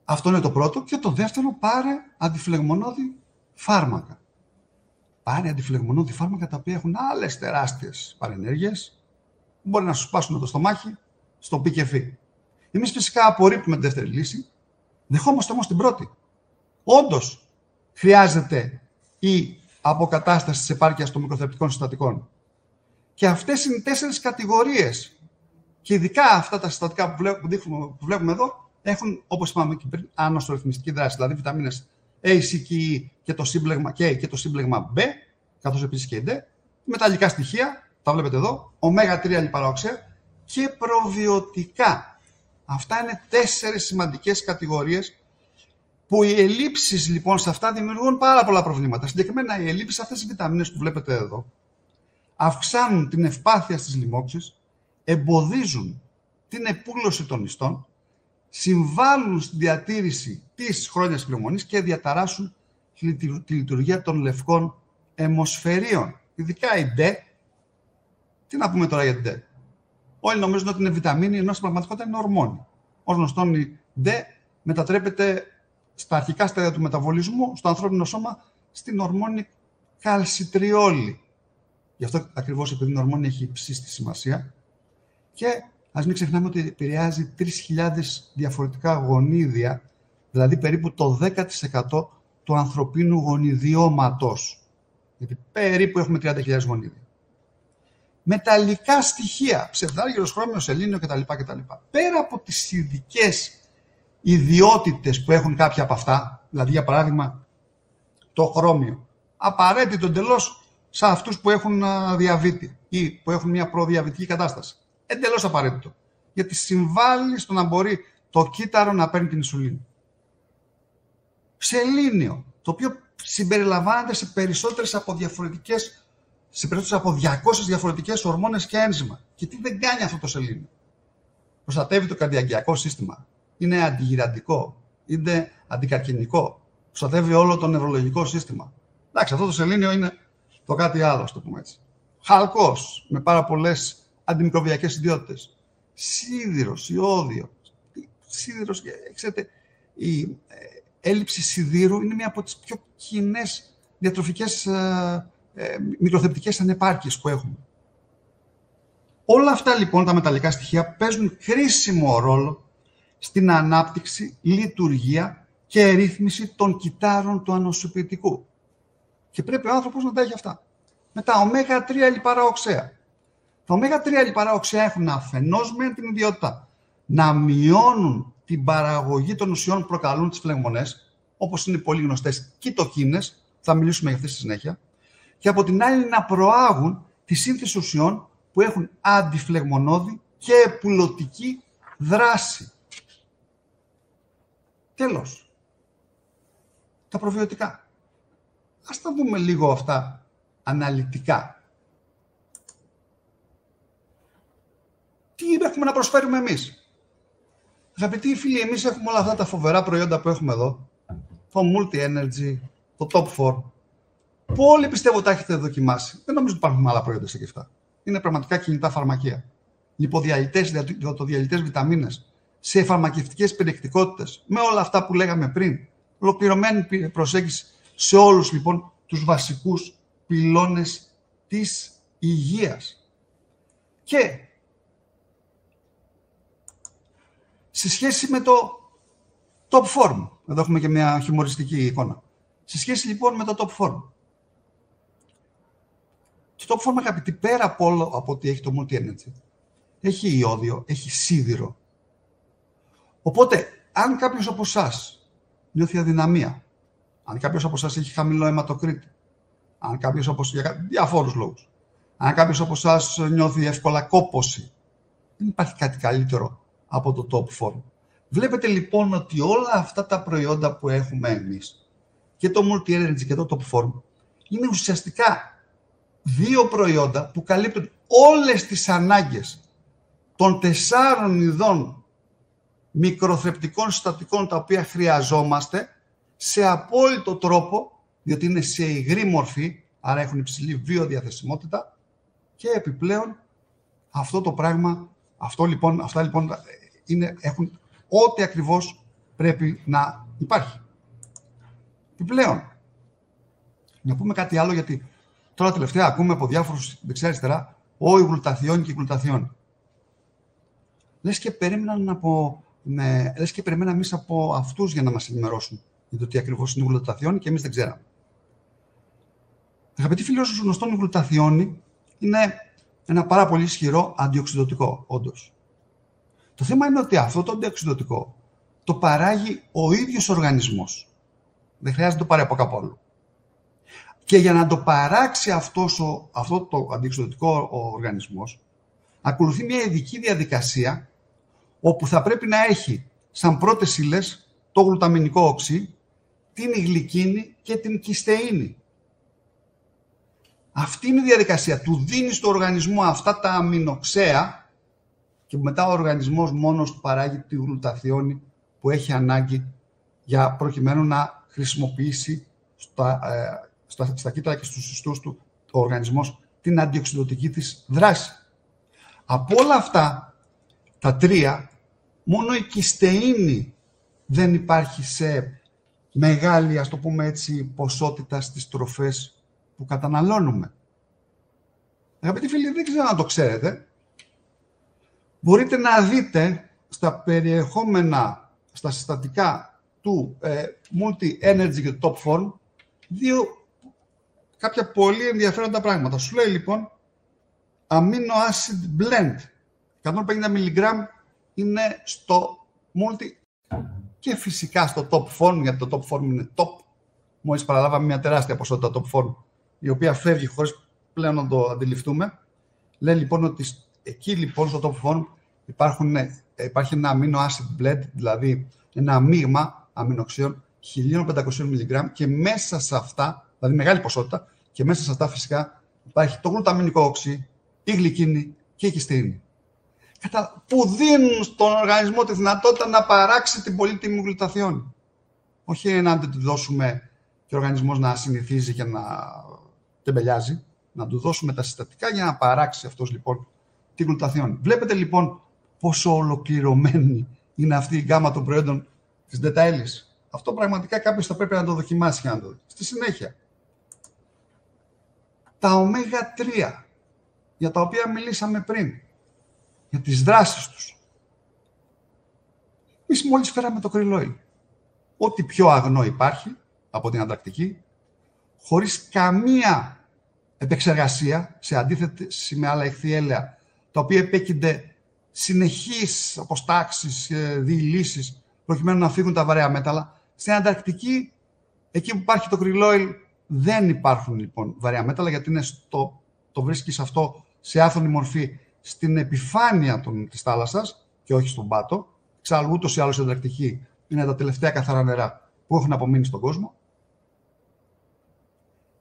Αυτό είναι το πρώτο. Και το δεύτερο, πάρε αντιφλεγμονώδη φάρμακα. Πάρε αντιφλεγμονώδη φάρμακα τα οποία έχουν άλλες τεράστιες παρενέργειες που μπορεί να σου σπάσουν το στομάχι στο πι και φι. Εμείς φυσικά απορρίπτουμε τη δεύτερη λύση, δεχόμαστε όμως την πρώτη. Όντως χρειάζεται η αποκατάσταση της επάρκειας των μικροθρεπτικών συστατικών. Και αυτές είναι 4 κατηγορίες. Και ειδικά αυτά τα συστατικά που βλέπουμε εδώ έχουν, όπως είπαμε και πριν, ανοσορρυθμιστική δράση. Δηλαδή βιταμίνες A, C και E και το σύμπλεγμα K και το σύμπλεγμα B, καθώς επίσης και D. Μεταλλικά στοιχεία, τα βλέπετε εδώ, ω3 λιπαροξέα και προβιωτικά. Αυτά είναι 4 σημαντικές κατηγορίες που οι ελλείψεις λοιπόν σε αυτά δημιουργούν πάρα πολλά προβλήματα. Συγκεκριμένα οι ελλείψεις σε αυτές τις βιταμίνες που βλέπετε εδώ αυξάνουν την ευπάθεια στις λοιμώξεις, εμποδίζουν την επούλωση των ιστών, συμβάλλουν στη διατήρηση της χρόνιας φλεγμονής και διαταράσσουν τη λειτουργία των λευκών αιμοσφαιρίων. Ειδικά η D. Τι να πούμε τώρα για την D? Όλοι νομίζουν ότι είναι βιταμίνη, ενώ στην πραγματικότητα είναι ορμόνη. Ως γνωστόν η D μετατρέπεται στα αρχικά στάδια του μεταβολισμού, στο ανθρώπινο σώμα, στην ορμόνη καλσιτριόλη. Γι' αυτό ακριβώς επειδή η ορμόνη έχει υψίστη σημασία. Και ας μην ξεχνάμε ότι επηρεάζει 3.000 διαφορετικά γονίδια, δηλαδή περίπου το 10% του ανθρωπίνου γονιδιώματος. Γιατί περίπου έχουμε 30.000 γονίδια. Μεταλλικά στοιχεία, ψευδάργυρος, χρώμιο, σελήνιο κτλ. Πέρα από τις ειδικές ιδιότητες που έχουν κάποια από αυτά, δηλαδή για παράδειγμα το χρώμιο, απαραίτητο εντελώς σε αυτούς που έχουν διαβήτη ή που έχουν μια προδιαβητική κατάσταση. Εντελώς απαραίτητο. Γιατί συμβάλλει στο να μπορεί το κύτταρο να παίρνει την ινσουλίνη. Σελήνιο, το οποίο συμπεριλαμβάνεται σε περισσότερες από διαφορετικές σε περίπτωση από 200 διαφορετικές ορμόνες και ένζημα. Και τι δεν κάνει αυτό το σελήνιο? Προστατεύει το καρδιαγγειακό σύστημα. Είναι αντιγυραντικό. Είναι αντικαρκινικό. Προστατεύει όλο το νευρολογικό σύστημα. Εντάξει, αυτό το σελήνιο είναι το κάτι άλλο, ας το πούμε έτσι. Χαλκός, με πάρα πολλές αντιμικροβιακές ιδιότητες. Σίδηρος, ιώδιο. Σίδηρος, ξέρετε, η έλλειψη σιδήρου είναι μία από τις πιο κοινές διατροφικές μικροθεπτικές ανεπάρκειες που έχουμε. Όλα αυτά λοιπόν τα μεταλλικά στοιχεία παίζουν κρίσιμο ρόλο στην ανάπτυξη, λειτουργία και ρύθμιση των κυτάρων του ανοσοποιητικού. Και πρέπει ο άνθρωπος να τα έχει αυτά. Μετά, ω3 λιπαρά οξέα. Τα ω3 λιπαρά οξέα έχουν αφενός με την ιδιότητα να μειώνουν την παραγωγή των ουσιών που προκαλούν τις φλεγμονές, όπως είναι οι πολύ γνωστές κυτοκίνες, θα μιλήσουμε για αυτές στη συνέχεια, και από την άλλη να προάγουν τη σύνθεση ουσιών που έχουν αντιφλεγμονώδη και επουλωτική δράση. Τέλος, τα προβιωτικά. Ας τα δούμε λίγο αυτά αναλυτικά. Τι έχουμε να προσφέρουμε εμείς? Αγαπητοί φίλοι, εμείς έχουμε όλα αυτά τα φοβερά προϊόντα που έχουμε εδώ. Το Multi-Energy, το Top 4. Που όλοι πιστεύω τα έχετε δοκιμάσει. Δεν νομίζω ότι υπάρχουν άλλα προϊόντα σε και αυτά. Είναι πραγματικά κινητά φαρμακεία. Λιποδιαλυτές, υδατοδιαλυτές βιταμίνες, σε φαρμακευτικές περιεκτικότητες, με όλα αυτά που λέγαμε πριν. Ολοκληρωμένη προσέγγιση σε όλους λοιπόν τους βασικούς πυλώνες της υγείας. Και σε σχέση με το Top Form, εδώ έχουμε και μια χιουμοριστική εικόνα. Σε σχέση λοιπόν με το Top Form. Το Top Form, αγαπητοί, πέρα από όλο από ότι έχει το Multi-Energy, έχει ιώδιο, έχει σίδηρο. Οπότε, αν κάποιος από εσάς νιώθει αδυναμία, αν κάποιος από εσάς έχει χαμηλό αιματοκρίτη, αν κάποιος από εσάς, για διαφόρους λόγους, αν κάποιος από εσάς νιώθει εύκολα κόπωση, δεν υπάρχει κάτι καλύτερο από το Top Form. Βλέπετε λοιπόν ότι όλα αυτά τα προϊόντα που έχουμε εμείς, και το Multi-Energy και το Top Form, είναι ουσιαστικά δύο προϊόντα που καλύπτουν όλες τις ανάγκες των 4 ειδών μικροθρεπτικών συστατικών τα οποία χρειαζόμαστε σε απόλυτο τρόπο, διότι είναι σε υγρή μορφή, άρα έχουν υψηλή βιοδιαθεσιμότητα και επιπλέον αυτό το πράγμα, αυτά λοιπόν έχουν ό,τι ακριβώς πρέπει να υπάρχει. Επιπλέον, να πούμε κάτι άλλο, γιατί τώρα τελευταία ακούμε από διάφορους δεξιά-αριστερά η γλουταθιόν και η γλουταθιόν. Λες και περίμεναν εμείς από αυτούς για να μας ενημερώσουν για το τι ακριβώς είναι η γλουταθιόν και εμείς δεν ξέραμε. Αγαπητοί φίλοι, όσο γνωστόν, η γλουταθιόνη είναι ένα πάρα πολύ ισχυρό αντιοξυδωτικό, όντως. Το θέμα είναι ότι αυτό το αντιοξυδωτικό το παράγει ο ίδιος ο οργανισμός. Δεν χρειάζεται να το πάρει από κάπου αλλού. Και για να το παράξει αυτό το αντιοξυδωτικό ο οργανισμός, ακολουθεί μια ειδική διαδικασία όπου θα πρέπει να έχει σαν πρώτες ύλες το γλουταμινικό οξύ, την γλυκίνη και την κιστεΐνη. Αυτή είναι η διαδικασία. Του δίνει στο οργανισμό αυτά τα αμινοξέα και μετά ο οργανισμός μόνος του παράγει τη γλουταθιόνη που έχει ανάγκη για προκειμένου να χρησιμοποιήσει στα κύτταρα και στους ιστούς του ο οργανισμός την αντιοξυδωτική της δράση. Από όλα αυτά τα τρία, μόνο η κιστεΐνη δεν υπάρχει σε μεγάλη, ας το πούμε έτσι, ποσότητα στις τροφές που καταναλώνουμε. Αγαπητοί φίλοι, δεν ξέρω αν το ξέρετε. Μπορείτε να δείτε στα περιεχόμενα, στα συστατικά του Multi-Energy και του Top Form κάποια πολύ ενδιαφέροντα πράγματα. Σου λέει λοιπόν Amino Acid Blend. 150 mg είναι στο Multi και φυσικά στο Top Form, γιατί το Top Form είναι top. Μόλις παραλάβαμε μια τεράστια ποσότητα Top Form, η οποία φεύγει χωρίς πλέον να το αντιληφθούμε. Λέει λοιπόν ότι εκεί λοιπόν στο Top Form υπάρχει ένα Amino Acid Blend, δηλαδή ένα μείγμα αμινοξέων 1500 mg και μέσα σε αυτά, δηλαδή μεγάλη ποσότητα, και μέσα σε αυτά φυσικά Υπάρχει το γλουταμινικό οξύ, η γλυκίνη και η κιστηρίνη. Που δίνουν στον οργανισμό τη δυνατότητα να παράξει την πολύτιμη γλουταθιόνη. Όχι να του δώσουμε και ο οργανισμός να συνηθίζει και να τεμπελιάζει, να του δώσουμε τα συστατικά για να παράξει αυτός λοιπόν τη γλουταθιόνη. Βλέπετε λοιπόν πόσο ολοκληρωμένη είναι αυτή η γκάμα των προϊόντων της Detaillis. Αυτό πραγματικά κάποιος θα πρέπει να το δοκιμάσει και να το δει. Στη συνέχεια, τα ω3, για τα οποία μιλήσαμε πριν, για τις δράσεις τους. Εμείς μόλις φέραμε το krill oil. Ό,τι πιο αγνό υπάρχει από την αντακτική, χωρίς καμία επεξεργασία, σε αντίθεση με άλλα ηχθιέλαια, τα οποία επέκυνται συνεχείς αποστάξεις, διηλύσεις, προκειμένου να φύγουν τα βαρέα μέταλλα. Στην αντακτική, εκεί που υπάρχει το krill oil, δεν υπάρχουν λοιπόν βαρέα μέταλλα, γιατί είναι το βρίσκεις αυτό σε άθωνη μορφή στην επιφάνεια της θάλασσας και όχι στον πάτο. Εξάλλου, ούτως ή άλλως η αντακτική είναι τα τελευταία καθαρά νερά που έχουν απομείνει στον κόσμο.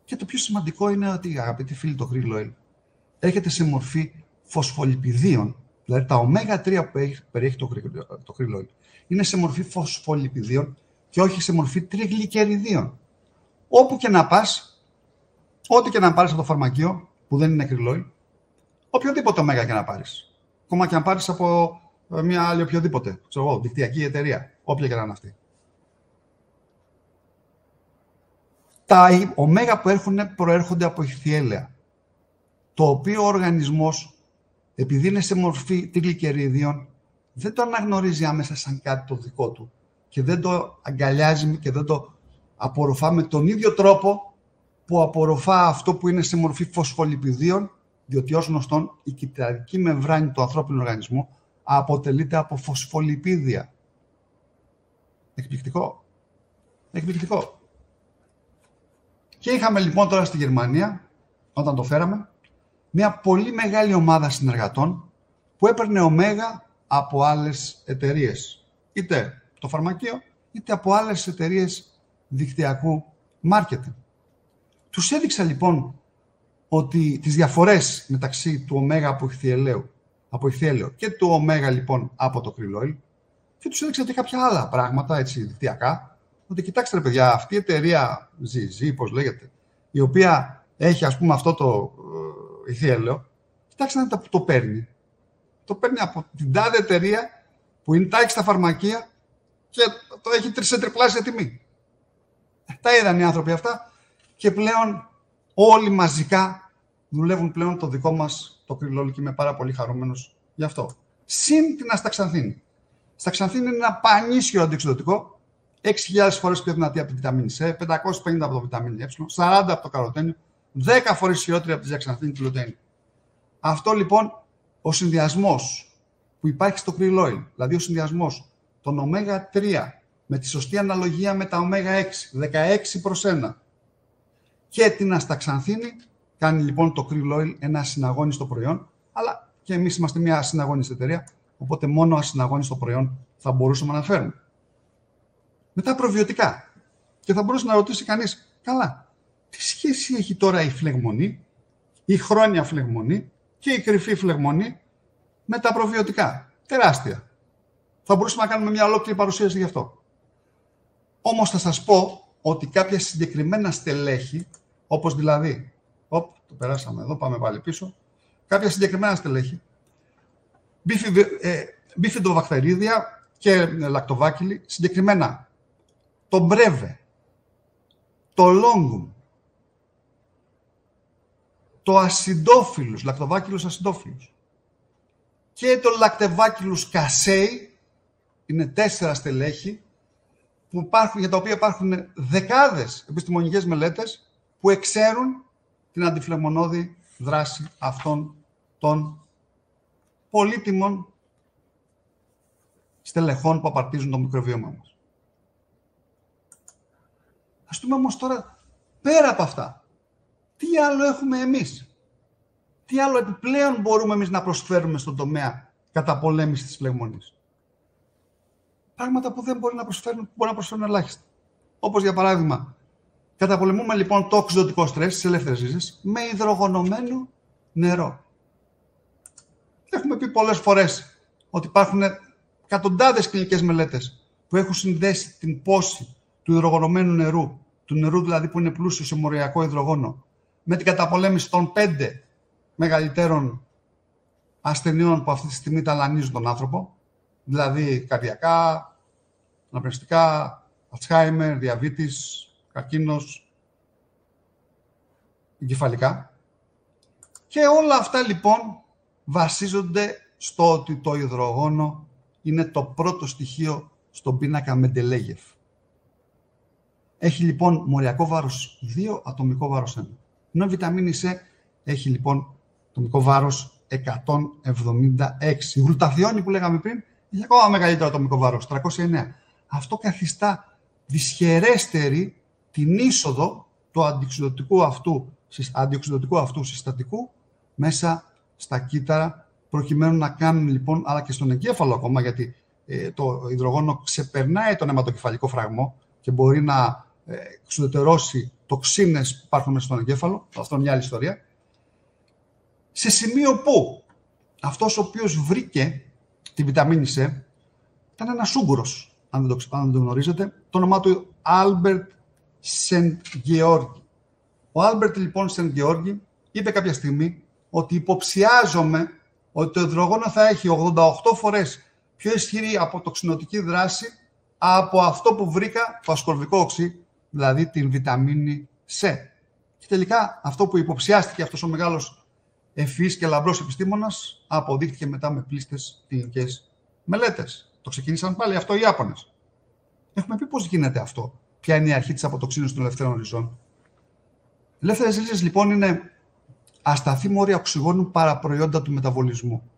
Και το πιο σημαντικό είναι ότι, αγαπητοί φίλοι, το krill oil έρχεται σε μορφή φωσφολιπιδίων. Δηλαδή τα ω3 που περιέχει το krill oil είναι σε μορφή φωσφολιπιδίων και όχι σε μορφή τριγλικεριδίων. Όπου και να πας, ό,τι και να πάρεις από το φαρμακείο που δεν είναι krill oil, οποιοδήποτε ωμέγα και να πάρεις, ακόμα και να πάρεις από μια άλλη οποιοδήποτε, ξέρω εγώ, δικτυακή εταιρεία, όποια και να είναι αυτή. Τα ωμέγα που προέρχονται από ηχθιέλαια, το οποίο ο οργανισμός, επειδή είναι σε μορφή τριγλικεριδίων, δεν το αναγνωρίζει άμεσα σαν κάτι το δικό του και δεν το αγκαλιάζει και δεν το απορροφά με τον ίδιο τρόπο που απορροφά αυτό που είναι σε μορφή φωσφολιπιδίων, διότι ως γνωστόν η κυταρική μεμβράνη του ανθρώπινου οργανισμού αποτελείται από φωσφολιπίδια. Εκπληκτικό. Εκπληκτικό. Και είχαμε λοιπόν τώρα στη Γερμανία, όταν το φέραμε, μια πολύ μεγάλη ομάδα συνεργατών που έπαιρνε ωμέγα από άλλες εταιρείες. Είτε το φαρμακείο, είτε από άλλες εταιρείες δικτυακού marketing. Τους έδειξα λοιπόν ότι τις διαφορές μεταξύ του ωμέγα από ηχθιέλαιο και του ωμέγα λοιπόν από το krill oil, και τους έδειξα και κάποια άλλα πράγματα έτσι δικτυακά, ότι κοιτάξτε ρε παιδιά, αυτή η εταιρεία ZZ, πώς λέγεται, η οποία έχει ας πούμε αυτό το ηχθιέλαιο, κοιτάξτε να το παίρνει. Το παίρνει από την τάδε εταιρεία που είναι τάχει στα φαρμακεία και το έχει σε τριπλάσια τιμή. Τα είδαν οι άνθρωποι αυτά και πλέον όλοι μαζικά δουλεύουν πλέον το δικό μας το krill oil και είμαι πάρα πολύ χαρούμενος γι' αυτό. Συν την ασταξανθίνη. Σταξανθίνη είναι ένα πανίσχυρο αντιοξυδοτικό, 6.000 φορές πιο δυνατή από τη βιταμίνη C, 550 από το βιταμίνη E, 40 από το καροτένιο, 10 φορές ισχυρότερη από τη ζιαξανθίνη και λουτένη. Αυτό λοιπόν ο συνδυασμός που υπάρχει στο krill oil, δηλαδή ο συνδυασμός των ω3 με τη σωστή αναλογία με τα ω6, 16 προς 1 και την ασταξανθίνη, κάνει λοιπόν το krill oil ένα ασυναγώνιστο προϊόν, αλλά και εμείς είμαστε μια ασυναγώνιστη εταιρεία, οπότε μόνο ασυναγώνιστο προϊόν θα μπορούσαμε να φέρουμε. Μετά προβιωτικά. Και θα μπορούσε να ρωτήσει κανείς, καλά, τι σχέση έχει τώρα η φλεγμονή, η χρόνια φλεγμονή και η κρυφή φλεγμονή με τα προβιωτικά? Τεράστια. Θα μπορούσαμε να κάνουμε μια ολόκληρη παρουσίαση γι' αυτό. Όμως θα σας πω ότι κάποια συγκεκριμένα στελέχη, όπως δηλαδή, το περάσαμε εδώ, πάμε πάλι πίσω, κάποια συγκεκριμένα στελέχη, μπίφιντοβακτερίδια και λακτοβάκιλοι, συγκεκριμένα το μπρέβε, το λόγκουμ, το ασιντόφιλους, λακτοβάκιλους ασιντόφιλους και το λακτεβάκιλους κασέι, είναι 4 στελέχη που υπάρχουν, για τα οποία υπάρχουν δεκάδες επιστημονικές μελέτες που εξέρουν την αντιφλεγμονώδη δράση αυτών των πολύτιμων στελεχών που απαρτίζουν το μικροβίωμα μας. Ας δούμε όμως τώρα, πέρα από αυτά, τι άλλο έχουμε εμείς? Τι άλλο επιπλέον μπορούμε εμείς να προσφέρουμε στον τομέα καταπολέμησης της φλεγμονής? Πράγματα που δεν μπορεί να προσφέρουν, ελάχιστα. Όπως για παράδειγμα, Καταπολεμούμε λοιπόν το οξυδωτικό στρες στις ελεύθερες ρίζες με υδρογονωμένο νερό. Έχουμε πει πολλές φορές ότι υπάρχουν εκατοντάδες κλινικές μελέτες που έχουν συνδέσει την πόση του υδρογονωμένου νερού, του νερού δηλαδή που είναι πλούσιο σε μοριακό υδρογόνο, με την καταπολέμηση των 5 μεγαλύτερων ασθενειών που αυτή τη στιγμή ταλανίζουν τον άνθρωπο, δηλαδή καρδιακά, αναπνευστικά, Αλτσχάιμερ, διαβήτης, καρκίνος, εγκεφαλικά. Και όλα αυτά λοιπόν βασίζονται στο ότι το υδρογόνο είναι το πρώτο στοιχείο στον πίνακα Μεντελέγεφ. Έχει λοιπόν μοριακό βάρος 2, ατομικό βάρος 1. Ενώ η βιταμίνη C έχει λοιπόν ατομικό βάρος 176. Η γλουταθιόνη που λέγαμε πριν έχει ακόμα μεγαλύτερο ατομικό βάρος, 309. Αυτό καθιστά δυσχερέστερη την είσοδο του αντιοξυδωτικού αυτού συστατικού μέσα στα κύτταρα, προκειμένου να κάνουν λοιπόν, αλλά και στον εγκέφαλο ακόμα, γιατί το υδρογόνο ξεπερνάει τον αιματοκεφαλικό φραγμό και μπορεί να εξουδετερώσει τοξίνες που υπάρχουν μέσα στον εγκέφαλο. Αυτό είναι μια άλλη ιστορία. Σε σημείο που αυτός ο οποίος βρήκε τη βιταμίνη C ήταν ένας Ούγγρος, αν δεν το γνωρίζετε, το όνομά του Άλμπερτ Σεντ-Γεώργη. Ο Άλμπερτ λοιπόν Σεντ-Γεώργη είπε κάποια στιγμή ότι υποψιάζομαι ότι το υδρογόνο θα έχει 88 φορές πιο ισχυρή αποτοξινωτική δράση από αυτό που βρήκα, το ασκορβικό οξύ, δηλαδή την βιταμίνη C. Και τελικά αυτό που υποψιάστηκε αυτός ο μεγάλος ευφυής και λαμπρός επιστήμονας αποδείχθηκε μετά με πλήστες κλινικές μελέτες. Το ξεκίνησαν πάλι αυτό οι Ιάπωνες. Έχουμε πει πώς γίνεται αυτό. Ποια είναι η αρχή της αποτοξίνωσης των ελευθέρων ριζών. Οι ελεύθερες ρίζες λοιπόν είναι ασταθή μόρια οξυγόνου παραπροϊόντα του μεταβολισμού.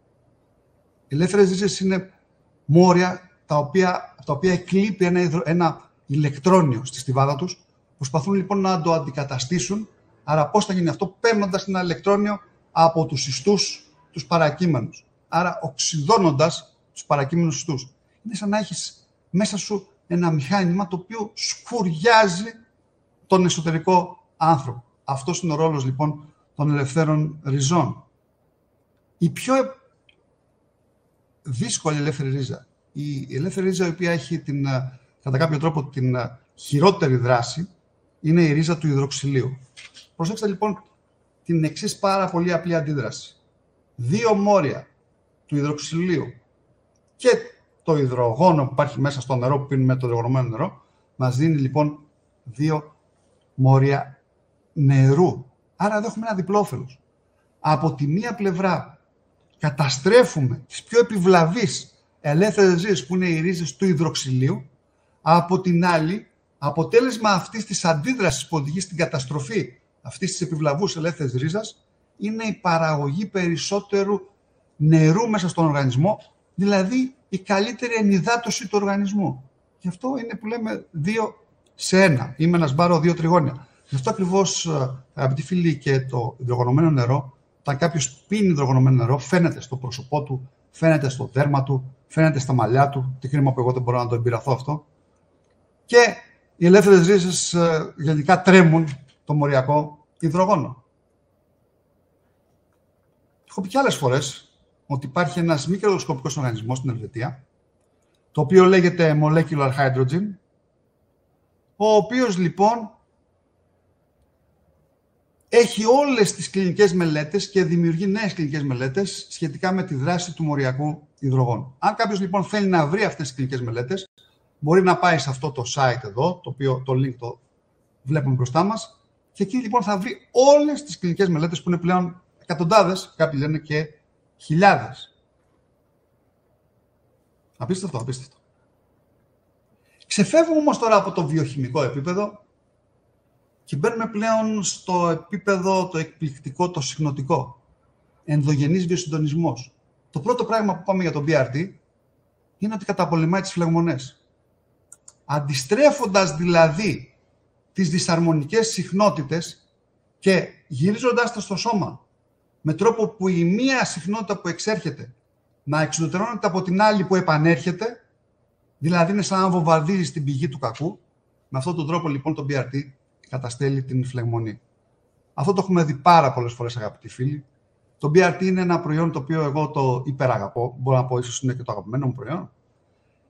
Οι ελεύθερες ρίζες είναι μόρια τα οποία εκλείπει ένα ηλεκτρόνιο στη στιβάδα τους. Προσπαθούν λοιπόν να το αντικαταστήσουν. Άρα πώς θα γίνει αυτό? Παίρνοντας ένα ηλεκτρόνιο από τους ιστούς τους παρακείμενους. Άρα οξυδώνοντας τους παρακείμενους ιστούς. Είναι σαν να έχεις μέσα σου ένα μηχάνημα το οποίο σκουριάζει τον εσωτερικό άνθρωπο. Αυτός είναι ο ρόλος λοιπόν των ελευθέρων ριζών. Η πιο δύσκολη ελεύθερη ρίζα, η ελεύθερη ρίζα η οποία έχει κατά κάποιο τρόπο την χειρότερη δράση, είναι η ρίζα του υδροξυλίου. Προσέξτε λοιπόν την εξής πάρα πολύ απλή αντίδραση. 2 μόρια του υδροξυλίου και το υδρογόνο που υπάρχει μέσα στο νερό που πίνουμε, το υδρογονωμένο νερό, μας δίνει λοιπόν 2 μόρια νερού. Άρα εδώ έχουμε ένα διπλό όφελος. Από τη μία πλευρά καταστρέφουμε τις πιο επιβλαβείς ελεύθερες ρίζες που είναι οι ρίζες του υδροξυλίου. Από την άλλη, αποτέλεσμα αυτής της αντίδρασης που οδηγεί στην καταστροφή αυτής της επιβλαβούς ελεύθερης ρίζας είναι η παραγωγή περισσότερου νερού μέσα στον οργανισμό, δηλαδή η καλύτερη ενυδάτωση του οργανισμού. Γι' αυτό είναι που λέμε 2 σε 1. Είμαι ένας μπάρο 2 τριγώνια. Γι' αυτό ακριβώς, αγαπητοί φίλοι, και το υδρογονωμένο νερό, όταν κάποιος πίνει υδρογονωμένο νερό, φαίνεται στο πρόσωπό του, φαίνεται στο δέρμα του, φαίνεται στα μαλλιά του. Τι κρίμα που εγώ δεν μπορώ να το εμπειραθώ αυτό. Και οι ελεύθερες ρίζες γενικά τρέμουν το μοριακό υδρογόνο. Έχω πει και άλλες φορές ότι υπάρχει ένας μη κερδοσκοπικός οργανισμός στην Ελβετία, το οποίο λέγεται Molecular Hydrogen, ο οποίος λοιπόν έχει όλες τις κλινικές μελέτες και δημιουργεί νέες κλινικές μελέτες σχετικά με τη δράση του μοριακού υδρογόνου. Αν κάποιος λοιπόν θέλει να βρει αυτές τις κλινικές μελέτες, μπορεί να πάει σε αυτό το site εδώ, το οποίο το link το βλέπουμε μπροστά μας, και εκεί λοιπόν θα βρει όλες τις κλινικές μελέτες που είναι πλέον εκατοντάδες, κάποιοι λένε και χιλιάδες. Απίστευτο, απίστευτο. Ξεφεύγουμε όμως τώρα από το βιοχημικό επίπεδο και μπαίνουμε πλέον στο επίπεδο το εκπληκτικό, το συχνοτικό. Ενδογενής βιοσυντονισμός. Το πρώτο πράγμα που πάμε για το BRT είναι ότι καταπολεμάει τις φλεγμονές. Αντιστρέφοντας δηλαδή τις δυσαρμονικές συχνότητες και γυρίζοντας τα στο σώμα με τρόπο που η μία συχνότητα που εξέρχεται να εξουδετερώνεται από την άλλη που επανέρχεται, δηλαδή είναι σαν να βομβαρδίζει την πηγή του κακού. Με αυτόν τον τρόπο λοιπόν το BRT καταστέλει την φλεγμονή. Αυτό το έχουμε δει πάρα πολλές φορές, αγαπητοί φίλοι. Το BRT είναι ένα προϊόν το οποίο εγώ το υπεραγαπώ. Μπορώ να πω, ίσως είναι και το αγαπημένο μου προϊόν.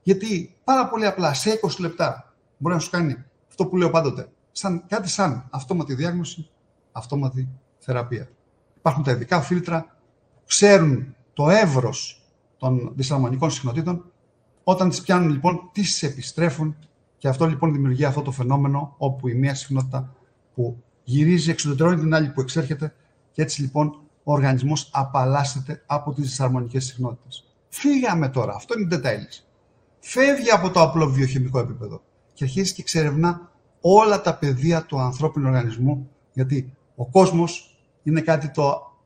Γιατί πάρα πολύ απλά σε 20 λεπτά μπορεί να σου κάνει αυτό που λέω πάντοτε. Κάτι σαν αυτόματη διάγνωση, αυτόματη θεραπεία. Υπάρχουν τα ειδικά φίλτρα, ξέρουν το εύρος των δυσαρμονικών συχνοτήτων. Όταν τις πιάνουν λοιπόν, τις επιστρέφουν και αυτό λοιπόν δημιουργεί αυτό το φαινόμενο όπου η μία συχνότητα που γυρίζει εξουδετερώνει την άλλη που εξέρχεται και έτσι λοιπόν ο οργανισμός απαλλάσσεται από τις δυσαρμονικές συχνότητες. Φύγαμε τώρα, αυτό είναι η τέτα λύση. Φεύγει από το απλό βιοχημικό επίπεδο και αρχίζει και εξερευνά όλα τα πεδία του ανθρώπινου οργανισμού, γιατί ο κόσμος είναι κάτι το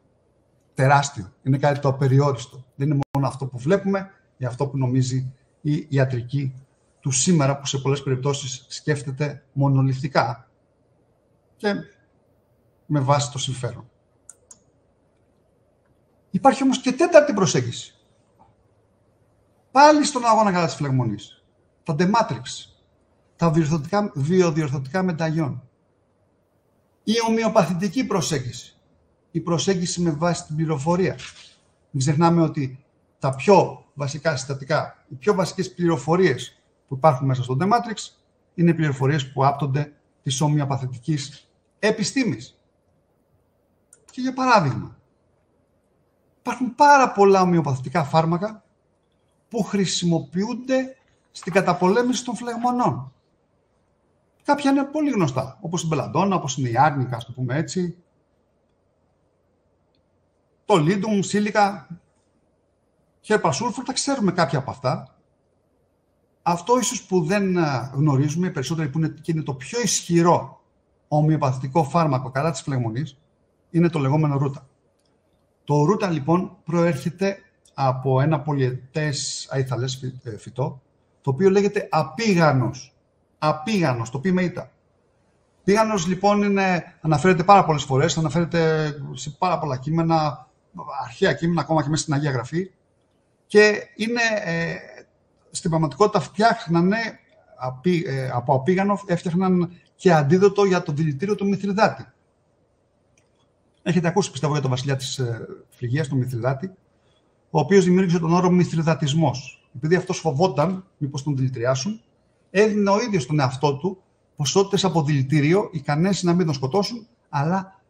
τεράστιο, είναι κάτι το απεριόριστο. Δεν είναι μόνο αυτό που βλέπουμε ή αυτό που νομίζει η ιατρική του σήμερα, που σε πολλές περιπτώσεις σκέφτεται μονολυθικά και με βάση το συμφέρον. Υπάρχει όμως και τέταρτη προσέγγιση. Πάλι στον αγώνα κατά της φλεγμονής. Τα The Matrix, τα βιοδιορθωτικά μεταγιών. Η ομοιοπαθητική προσέγγιση. Η προσέγγιση με βάση την πληροφορία. Μην ξεχνάμε ότι τα πιο βασικά συστατικά, οι πιο βασικές πληροφορίες που υπάρχουν μέσα στο The Matrix είναι πληροφορίες που άπτονται της ομοιοπαθητικής επιστήμης. Και για παράδειγμα, υπάρχουν πάρα πολλά ομοιοπαθητικά φάρμακα που χρησιμοποιούνται στην καταπολέμηση των φλεγμονών. Κάποια είναι πολύ γνωστά, όπως η μπελαντόνα, όπως είναι η άρνικα, ας το πούμε έτσι, το λίντουμ, σύλικα, χερπασούλφουρ, τα ξέρουμε κάποια από αυτά. Αυτό ίσως που δεν γνωρίζουμε, οι περισσότεροι που είναι, και είναι το πιο ισχυρό ομοιοπαθητικό φάρμακο κατά της φλεγμονής, είναι το λεγόμενο ρούτα. Το ρούτα λοιπόν προέρχεται από ένα πολυετές αϊθαλές φυτό, το οποίο λέγεται απίγανος. Απίγανος, το πει με ήττα. Πίγανος λοιπόν αναφέρεται πάρα πολλές φορές, αναφέρεται σε πάρα πολλά κείμενα, αρχαία κείμενα, ακόμα και μέσα στην Αγία Γραφή, και είναι, στην πραγματικότητα φτιάχνανε, από απίγανο έφτιαχναν και αντίδοτο για το δηλητήριο του Μηθριδάτη. Έχετε ακούσει, πιστεύω, για τον βασιλιά της Φρυγίας, τον Μηθριδάτη, ο οποίος δημιούργησε τον όρο Μηθριδατισμός. Επειδή αυτός φοβόταν μήπως τον δηλητηριάσουν, έδινε ο ίδιος τον εαυτό του ποσότητες από δηλητήριο, ικανές να μην τον σκοτώσουν, αλλά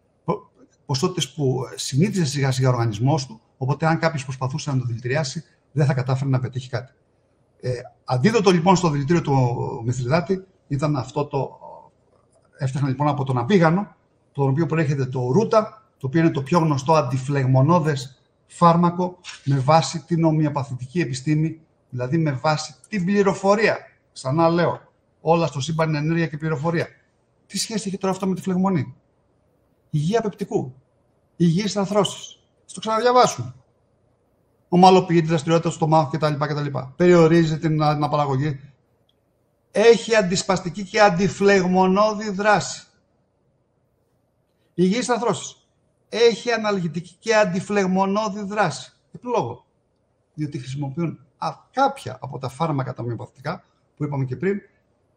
ποσότητες που συνήθιζε σιγά σιγά ο οργανισμός του, οπότε αν κάποιος προσπαθούσε να τον δηλητηριάσει, δεν θα κατάφερε να πετύχει κάτι. Αντίδοτο λοιπόν στο δηλητήριο του Μηθριδάτη ήταν αυτό το. Έφτιαχναν λοιπόν από τον απίγανο, τον οποίο προέρχεται το ρούτα, το οποίο είναι το πιο γνωστό αντιφλεγμονώδες φάρμακο με βάση την ομοιοπαθητική επιστήμη, δηλαδή με βάση την πληροφορία. Ξανά λέω, όλα στο σύμπαν είναι ενέργεια και πληροφορία. Τι σχέση έχει τώρα αυτό με τη φλεγμονή? Υγεία πεπτικού, υγιείς αρθρώσεις. Στο ξαναδιαβάσουμε. Ομαλοποιεί τη δραστηριότητα του στομάχου κτλ. Περιορίζει την αναπαραγωγή. Έχει αντισπαστική και αντιφλεγμονώδη δράση. Υγιείς αρθρώσεις. Έχει αναλγητική και αντιφλεγμονώδη δράση. Επιλόγω. Διότι χρησιμοποιούν κάποια από τα φάρμακα τα ομοιοπαθητικά που είπαμε και πριν.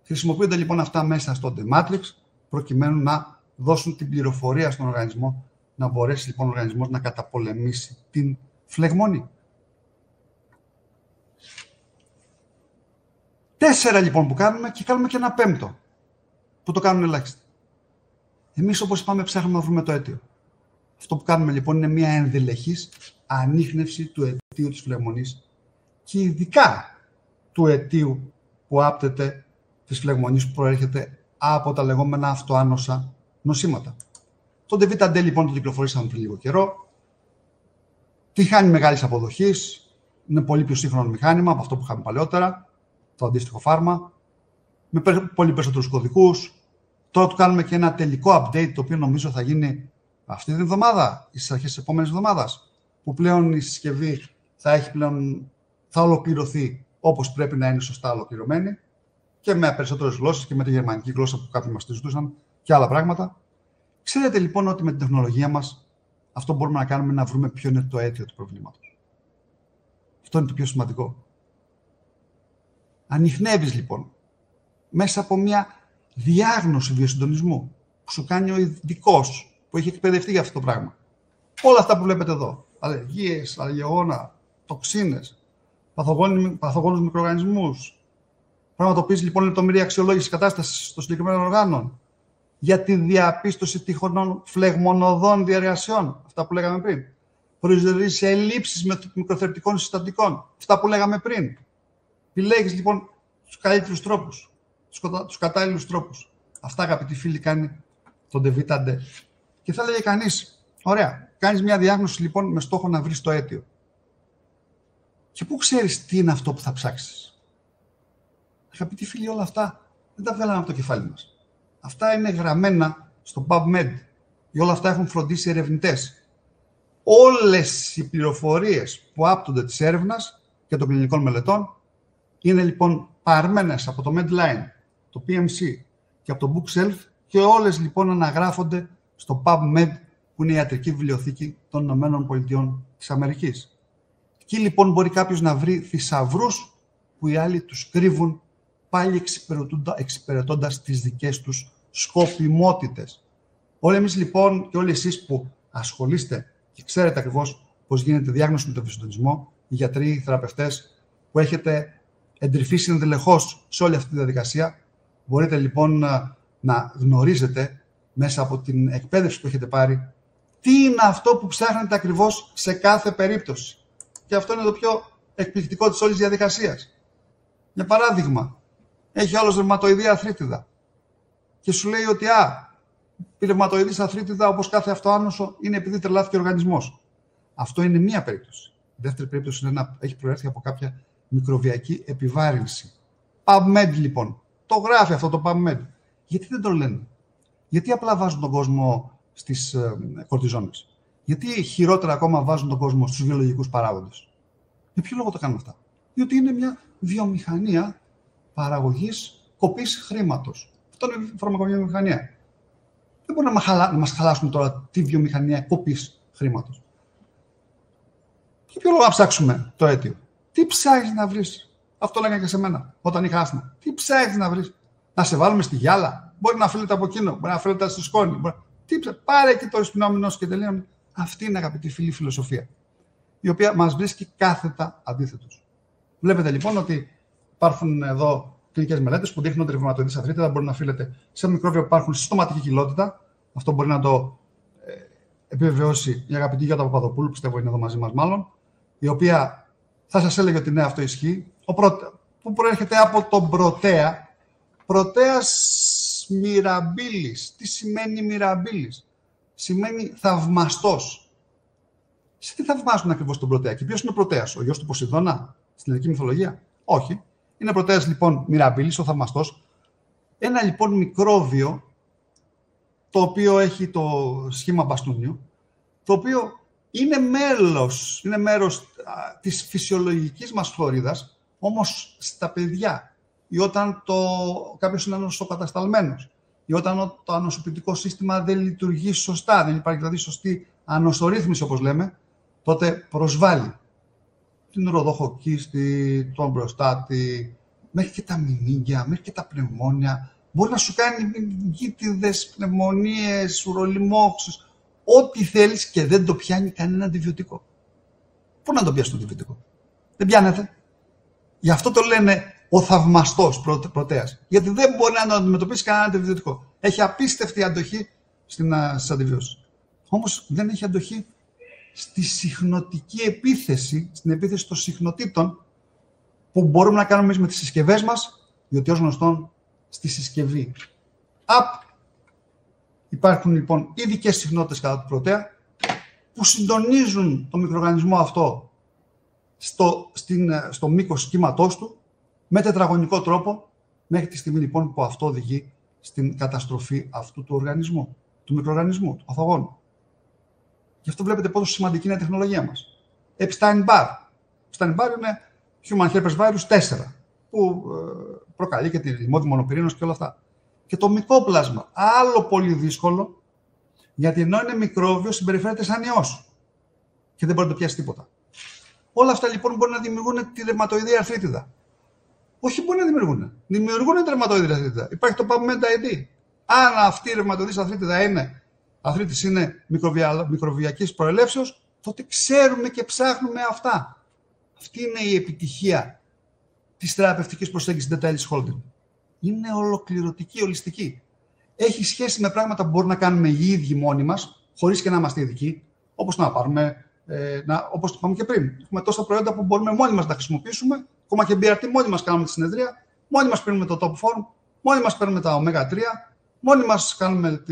Χρησιμοποιούνται λοιπόν αυτά μέσα στο The Matrix, προκειμένου να δώσουν την πληροφορία στον οργανισμό, να μπορέσει λοιπόν ο οργανισμός να καταπολεμήσει την φλεγμονή. 4 λοιπόν που κάνουμε, και κάνουμε και ένα 5 που το κάνουν ελάχιστα. Εμείς, όπως είπαμε, ψάχνουμε να βρούμε το αίτιο. Αυτό που κάνουμε λοιπόν είναι μια ενδελεχής ανίχνευση του αιτίου της φλεγμονής και ειδικά του αιτίου που άπτεται της φλεγμονής που προέρχεται από τα λεγόμενα αυτοάνοσα νοσήματα. Το DVT-D λοιπόν το κυκλοφορήσαμε πριν λίγο καιρό. Τι χάνει μεγάλης αποδοχής, είναι πολύ πιο σύγχρονο μηχάνημα από αυτό που είχαμε παλαιότερα, το αντίστοιχο φάρμα, με πολύ περισσότερους κωδικούς. Τώρα του κάνουμε και ένα τελικό update, το οποίο νομίζω θα γίνει αυτή την εβδομάδα ή στις αρχές της επόμενης εβδομάδας, που πλέον η συσκευή θα ολοκληρωθεί όπως πρέπει να είναι σωστά ολοκληρωμένη και με περισσότερες γλώσσες και με τη γερμανική γλώσσα που κάποιοι μας τη ζητούσαν και άλλα πράγματα. Ξέρετε λοιπόν ότι με την τεχνολογία μας αυτό μπορούμε να κάνουμε, να βρούμε ποιο είναι το αίτιο του προβλήματος. Αυτό είναι το πιο σημαντικό. Ανιχνεύεις λοιπόν μέσα από μια διάγνωση βιοσυντονισμού, που σου κάνει ο ειδικός που έχει εκπαιδευτεί για αυτό το πράγμα. Όλα αυτά που βλέπετε εδώ. Αλλεργίες, αλλεργιογόνα, τοξίνες, παθογόνους μικροοργανισμούς. Πραγματοποιείς λοιπόν λεπτομερή αξιολόγηση κατάστασης των συγκεκριμένων οργάνων για τη διαπίστωση τυχονών φλεγμονωδών διεργασιών. Αυτά που λέγαμε πριν. Προσδιορίζεις σε ελλείψεις μικροθερτικών συστατικών. Αυτά που λέγαμε πριν. Επιλέγεις λοιπόν τους καλύτερους τρόπους, τους κατάλληλους τρόπους. Αυτά, αγαπητοί φίλοι, κάνει τον Ντεβίταντε. Και θα έλεγε κανείς, ωραία, κάνεις μια διάγνωση λοιπόν με στόχο να βρεις το αίτιο. Και πού ξέρεις τι είναι αυτό που θα ψάξεις? Αγαπητοί φίλοι, όλα αυτά δεν τα βγάλαμε από το κεφάλι μας. Αυτά είναι γραμμένα στο PubMed. Και όλα αυτά έχουν φροντίσει ερευνητές. Όλες οι πληροφορίες που άπτονται της έρευνας και των κλινικών μελετών είναι λοιπόν παρμένες από το Medline, το PMC και από το Bookshelf και όλες λοιπόν αναγράφονται στο PubMed, που είναι η ιατρική βιβλιοθήκη των ΗΠΑ της Αμερικής. Εκεί λοιπόν μπορεί κάποιος να βρει θησαυρούς που οι άλλοι τους κρύβουν, πάλι εξυπηρετώντας τις δικές τους σκοπιμότητες. Όλοι εμείς λοιπόν και όλοι εσείς που ασχολείστε και ξέρετε ακριβώς πώς γίνεται διάγνωση με τον φυσιοτονισμό, οι γιατροί, οι θεραπευτές που έχετε εντρυφήσει ενδελεχώς σε όλη αυτή τη διαδικασία, μπορείτε λοιπόν να γνωρίζετε μέσα από την εκπαίδευση που έχετε πάρει τι είναι αυτό που ψάχνετε ακριβώς σε κάθε περίπτωση. Και αυτό είναι το πιο εκπληκτικό της όλης διαδικασίας. Για παράδειγμα, έχει άλλος ρευματοειδή αρθρίτιδα και σου λέει ότι η ρευματοειδής αρθρίτιδα, όπως κάθε αυτοάνωσο, είναι επειδή τρελάθηκε ο οργανισμός. Αυτό είναι μία περίπτωση. Η δεύτερη περίπτωση είναι να έχει προέρθει από κάποια μικροβιακή επιβάρυνση. PubMed λοιπόν. Το γράφει αυτό το PubMed. Γιατί δεν το λένε? Γιατί απλά βάζουν τον κόσμο στις κορτιζόνες? Γιατί χειρότερα ακόμα βάζουν τον κόσμο στους βιολογικούς παράγοντες? Για ποιο λόγο το κάνουν αυτά? Διότι είναι μια βιομηχανία παραγωγής κοπής χρήματος. Αυτό είναι η φαρμακοβιομηχανία. Δεν μπορεί να μας χαλάσουν τώρα τη βιομηχανία κοπής χρήματος. Για ποιο λόγο να ψάξουμε το αίτιο? Τι ψάχνεις να βρεις? Αυτό λέγανε και σε μένα όταν είχα άσθμα. Τι ψάχνεις να βρεις? Να σε βάλουμε στη γυάλα? Μπορεί να φύλλεται από εκείνο, μπορεί να φύλλεται στη σκόνη. Πάρε εκεί το σπινόμενο και τελείωνε. Αυτή είναι, αγαπητοί φίλοι, φιλοσοφία, η οποία μας βρίσκει κάθετα αντίθετος. Βλέπετε λοιπόν ότι υπάρχουν εδώ κλινικές μελέτες που δείχνουν ότι η ρευματοειδής αρθρίτιδα μπορεί να οφείλεται σε μικρόβια που υπάρχουν στη στοματική κοιλότητα. Αυτό μπορεί να το επιβεβαιώσει η αγαπητή Γιώτα Παπαδοπούλου, πιστεύω είναι εδώ μαζί μας μάλλον, η οποία θα σας έλεγε ότι ναι, αυτό ισχύει. Που προέρχεται από τον πρωτέα. Πρωτέας μυραμπίλης. Τι σημαίνει μυραμπίλης? Σημαίνει θαυμαστός. Σε τι θαυμάζουν ακριβώς τον πρωτέα? Και ποιος είναι ο πρωτέας? Ο γιος του Ποσειδώνα στην ελληνική μυθολογία? Όχι. Είναι πρωτέας λοιπόν μυραμπίλης, ο θαυμαστός. Ένα λοιπόν μικρόβιο, το οποίο έχει το σχήμα μπαστούνιου, το οποίο είναι μέρος της φυσιολογικής μας φλωρίδας, όμως στα παιδιά, ή όταν κάποιος είναι ανοσοκατασταλμένος, ή όταν το ανοσοποιητικό σύστημα δεν λειτουργεί σωστά, δεν υπάρχει δηλαδή σωστή ανοσορύθμιση όπως λέμε, τότε προσβάλλει την ροδοχοκίστη, τον προστάτη, μέχρι και τα μηνύγκια, μέχρι και τα πνευμόνια. Μπορεί να σου κάνει γύτιδες, πνευμονίες, ουρολιμόξους, ό,τι θέλεις και δεν το πιάνει κανένα αντιβιωτικό. Πού να το πιάσει το αντιβιωτικό? Δεν πιάνεται. Γι' αυτό το λένε ο θαυμαστός πρωτέας. Γιατί δεν μπορεί να το αντιμετωπίσει κανένα αντιβιωτικό. Έχει απίστευτη αντοχή στις αντιβιώσεις. Όμως δεν έχει αντοχή στη συχνοτική επίθεση, στην επίθεση των συχνοτήτων που μπορούμε να κάνουμε εμείς με τις συσκευές μας, διότι ως γνωστόν στη συσκευή υπάρχουν λοιπόν ειδικές συχνότητες κατά του πρωτέα που συντονίζουν το μικροοργανισμό αυτό στο μήκος κύματός του με τετραγωνικό τρόπο, μέχρι τη στιγμή λοιπόν που αυτό οδηγεί στην καταστροφή αυτού του οργανισμού, του μικροοργανισμού, του παθογόνου. Γι' αυτό βλέπετε πόσο σημαντική είναι η τεχνολογία μας. Epstein-Barr. Epstein-Barr είναι Human Herpes Virus 4, που προκαλεί και τη ρημώδη μονοπυρήνος και όλα αυτά. Και το μυκόπλασμα, άλλο πολύ δύσκολο, γιατί ενώ είναι μικρόβιο, συμπεριφέρεται σαν ιός και δεν μπορεί να το πιάσει τίποτα. Όλα αυτά λοιπόν μπορεί να δημιουργούν τη ρευματοειδή αρθρίτιδα. Όχι μπορεί να δημιουργούν. Δημιουργούν τη ρευματοειδή αρθρίτιδα. Υπάρχει το PubMed ID. Αν αυτή η ρευματοειδής αρθρίτης είναι μικροβιακής προελεύσεως, τότε ξέρουμε και ψάχνουμε αυτά. Αυτή είναι η επιτυχία της θεραπευτικής προσέγγισης Detailist Holding. Είναι ολοκληρωτική, ολιστική. Έχει σχέση με πράγματα που μπορούμε να κάνουμε οι ίδιοι μόνοι μας, χωρίς και να είμαστε ειδικοί, όπως να πάρουμε, όπως το είπαμε και πριν. Έχουμε τόσα προϊόντα που μπορούμε μόνοι μας να τα χρησιμοποιήσουμε, ακόμα και BRT, μόνοι μας κάνουμε τη συνεδρία, μόνοι μας παίρνουμε το Top Form, μόνοι μας παίρνουμε τα Omega 3, μόνοι μας κάνουμε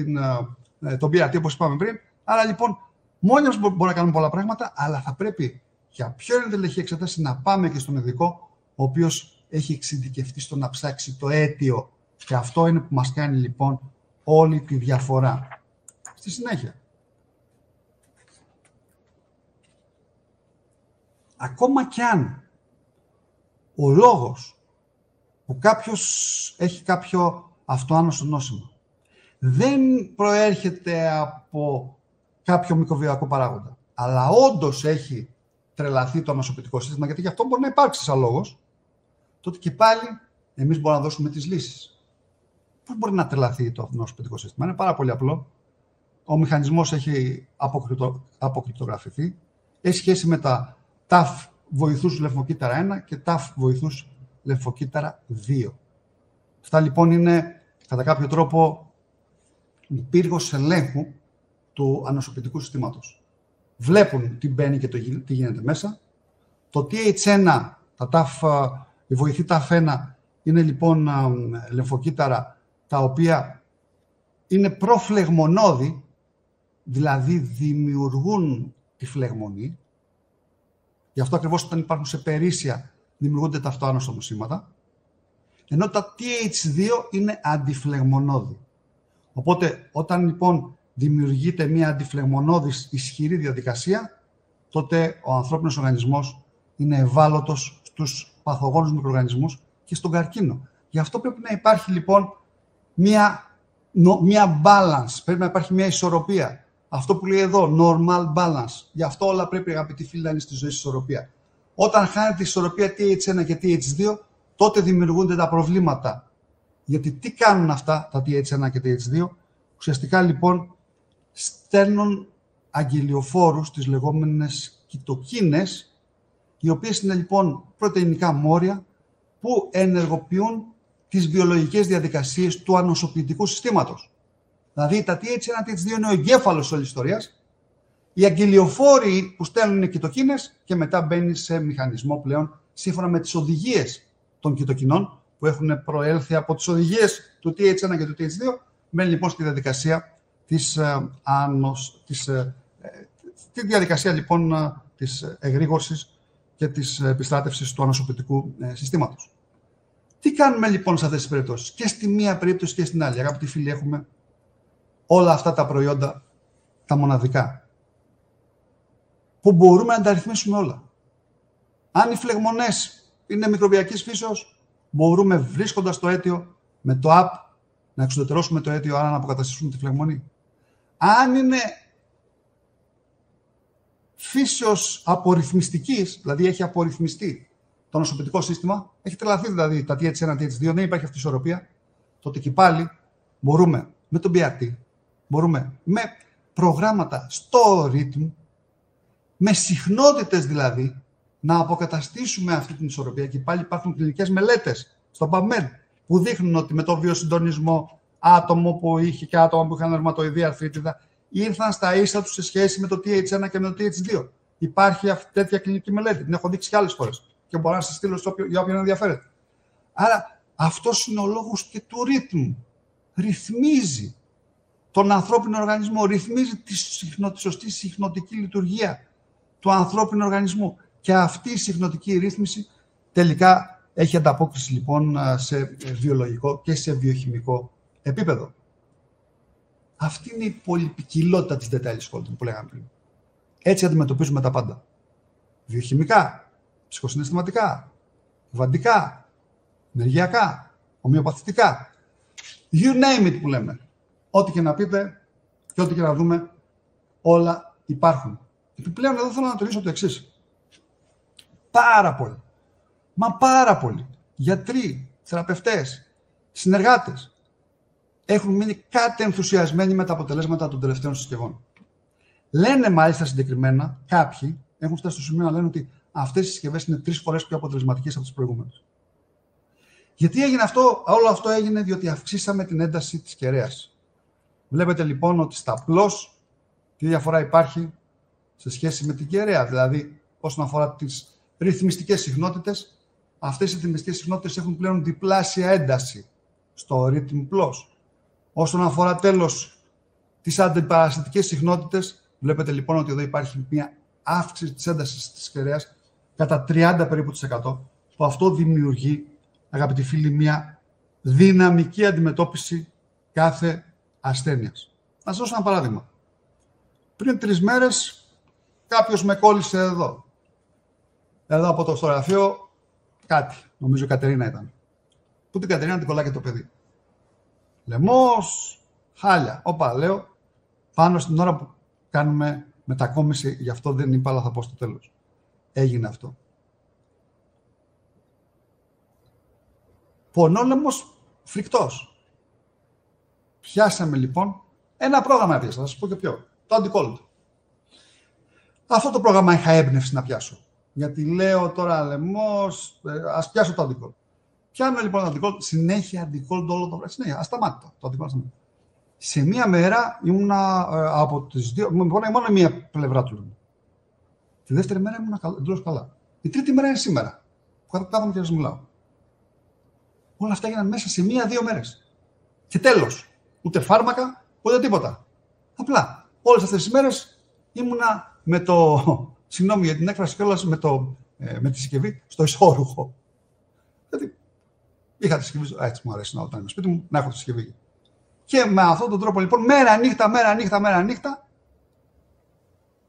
το BRT, όπως είπαμε πριν. Άρα λοιπόν, μόνοι μας μπορούμε να κάνουμε πολλά πράγματα, αλλά θα πρέπει για πιο ενδελεχή εξέταση να πάμε και στον ειδικό, ο οποίος έχει εξειδικευτεί στο να ψάξει το αίτιο. Και αυτό είναι που μας κάνει λοιπόν όλη τη διαφορά. Στη συνέχεια, ακόμα κι αν ο λόγος που κάποιος έχει κάποιο αυτοάνωσο νόσημα δεν προέρχεται από κάποιο μικροβιακό παράγοντα, αλλά όντως έχει τρελαθεί το ανοσοποιητικό σύστημα, γιατί γι' αυτό μπορεί να υπάρξει σαν λόγος, τότε και πάλι εμείς μπορούμε να δώσουμε τις λύσεις. Πώς μπορεί να τρελαθεί το ανοσοποιητικό σύστημα? Είναι πάρα πολύ απλό. Ο μηχανισμός έχει αποκρυπτογραφηθεί. Έχει σχέση με τα TAF βοηθούς λεμφοκύτταρα 1 και TAF βοηθούς λεμφοκύτταρα 2. Αυτά λοιπόν είναι κατά κάποιο τρόπο πύργος ελέγχου του ανοσοποιητικού συστήματος. Βλέπουν τι μπαίνει και τι γίνεται μέσα. Το TH1, η βοηθή TAF1 είναι λοιπόν λεμφοκύτταρα τα οποία είναι προφλεγμονώδη, δηλαδή δημιουργούν τη φλεγμονή. Γι' αυτό ακριβώς όταν υπάρχουν σε περίσσια δημιουργούνται τα αυτοάνωσα νοσήματα. Ενώ τα TH2 είναι αντιφλεγμονώδη. Οπότε όταν λοιπόν δημιουργείται μια αντιφλεγμονώδης ισχυρή διαδικασία, τότε ο ανθρώπινος οργανισμός είναι ευάλωτος στους παθογόνους μικροοργανισμούς και στον καρκίνο. Γι' αυτό πρέπει να υπάρχει λοιπόν μια balance, πρέπει να υπάρχει μια ισορροπία. Αυτό που λέει εδώ, normal balance. Γι' αυτό όλα πρέπει, αγαπητοί φίλοι, να είναι στη ζωή ισορροπία. Όταν χάνεται η ισορροπία TH1 και TH2, τότε δημιουργούνται τα προβλήματα. Γιατί τι κάνουν αυτά τα TH1 και TH2? Ουσιαστικά λοιπόν στέλνουν αγγελιοφόρους, τις λεγόμενες κυτοκίνες, οι οποίες είναι λοιπόν πρωτεϊνικά μόρια που ενεργοποιούν τις βιολογικές διαδικασίες του ανοσοποιητικού συστήματος. Δηλαδή τα TH1, TH2 είναι ο εγκέφαλος όλης της ιστορίας. Οι αγγελιοφόροι που στέλνουν κυτοκίνες και μετά μπαίνει σε μηχανισμό πλέον σύμφωνα με τις οδηγίες των κυτοκινών που έχουν προέλθει από τις οδηγίες του TH1 και του TH2. Μπαίνει λοιπόν στη διαδικασία τη διαδικασία λοιπόν της εγρήγορσης και της επιστράτευσης του ανοσοποιητικού συστήματος. Τι κάνουμε λοιπόν σε αυτές τις περιπτώσεις? Και στη μία περίπτωση και στην άλλη. Αγαπητοί φίλοι, έχουμε όλα αυτά τα προϊόντα, τα μοναδικά, που μπορούμε να τα ρυθμίσουμε όλα. Αν οι φλεγμονές είναι μικροβιακής φύσεως, μπορούμε βρίσκοντας το αίτιο με το app να εξουδετερώσουμε το αίτιο, άρα να αποκαταστήσουμε τη φλεγμονή. Αν είναι φύσεως απορριθμιστικής, δηλαδή έχει απορριθμιστεί το νοσοποιητικό σύστημα, έχει τρελαθεί δηλαδή τα TH1, TH2, δεν υπάρχει αυτή η ισορροπία, τότε και πάλι μπορούμε με το BRT, μπορούμε με προγράμματα στο rhythm, με συχνότητες δηλαδή, να αποκαταστήσουμε αυτή την ισορροπία. Και πάλι υπάρχουν κλινικές μελέτες στο PubMed που δείχνουν ότι με το βιοσυντονισμό άτομο που είχε και άτομα που είχαν ρευματοειδή αρθρίτιδα ήρθαν στα ίσα τους σε σχέση με το TH1 και με το TH2. Υπάρχει αυτή τέτοια κλινική μελέτη. Την έχω δείξει και άλλες φορές και μπορώ να σας στείλω για όποιον ενδιαφέρεται. Άρα αυτός είναι ο λόγος και του rhythm. Ρυθμίζει τον ανθρώπινο οργανισμό, ρυθμίζει τη σωστή συχνοτική λειτουργία του ανθρώπινου οργανισμού. Και αυτή η συχνοτική ρύθμιση τελικά έχει ανταπόκριση λοιπόν σε βιολογικό και σε βιοχημικό επίπεδο. Αυτή είναι η πολυπικιλότητα της Detailist Holding που λέγαμε πριν. Έτσι αντιμετωπίζουμε τα πάντα. Βιοχημικά, ψυχοσυναισθηματικά, βαντικά, ενεργειακά, ομοιοπαθητικά. You name it που λέμε. Ό,τι και να πείτε και ό,τι και να δούμε, όλα υπάρχουν. Επιπλέον εδώ θέλω να τονίσω το εξής. Πάρα πολλοί, μα πάρα πολλοί γιατροί, θεραπευτές, συνεργάτες έχουν μείνει κατενθουσιασμένοι με τα αποτελέσματα των τελευταίων συσκευών. Λένε μάλιστα συγκεκριμένα, κάποιοι έχουν φτάσει στο σημείο να λένε ότι αυτές οι συσκευές είναι 3 φορές πιο αποτελεσματικές από τις προηγούμενες. Γιατί έγινε αυτό? Όλο αυτό έγινε διότι αυξήσαμε την ένταση της κεραίας. Βλέπετε λοιπόν ότι στα Plus τι διαφορά υπάρχει σε σχέση με την κεραία. Δηλαδή, όσον αφορά τις ρυθμιστικές συχνότητες, αυτές οι ρυθμιστικές συχνότητες έχουν πλέον διπλάσια ένταση στο Rhythm Plus. Όσον αφορά τέλος τις αντιπαρασιτικές συχνότητες, βλέπετε λοιπόν ότι εδώ υπάρχει μια αύξηση της έντασης της κεραίας κατά 30 περίπου %, που αυτό δημιουργεί, αγαπητοί φίλοι, μια δυναμική αντιμετώπιση κάθε ασθένειας. Να σας δώσω ένα παράδειγμα. Πριν 3 μέρες κάποιος με κόλλησε εδώ. Εδώ από το φωτογραφείο κάτι. Νομίζω η Κατερίνα ήταν. Που την Κατερίνα την κολλάει και το παιδί. Λαιμός, χάλια. Όπα, λέω, πάνω στην ώρα που κάνουμε μετακόμιση, γι' αυτό δεν είπα, αλλά θα πω στο τέλος. Έγινε αυτό. Πονόλαιμος φρικτός. Πιάσαμε λοιπόν ένα πρόγραμμα, θα σας πω και ποιο. Το Anticold. Αυτό το πρόγραμμα είχα έμπνευση να πιάσω. Γιατί λέω τώρα λαιμός, ας πιάσω το Anticold. Πιάνω λοιπόν το Anticold, συνέχεια Anticold όλο το βράδυ. Συνέχεια, ασταμάτητα το Anticold. Σε μία μέρα ήμουνα από τις δύο, μόνο μία πλευρά του λαιμού. Τη δεύτερη μέρα ήμουνα εντελώς καλά. Η τρίτη μέρα είναι σήμερα, που κάθομαι και να σας μιλάω. Όλα αυτά έγιναν μέσα σε 1-2 μέρες. Και τέλος, ούτε φάρμακα, ούτε τίποτα. Απλά, όλες αυτές τις μέρες ήμουνα με το, συγγνώμη για την έκφραση κιόλας, με τη συσκευή στο ισόρουχο. Δηλαδή, είχα τη συσκευή, έτσι μου αρέσει να όταν είμαι σπίτι μου, να έχω τη συσκευή. Και με αυτόν τον τρόπο λοιπόν, μέρα νύχτα,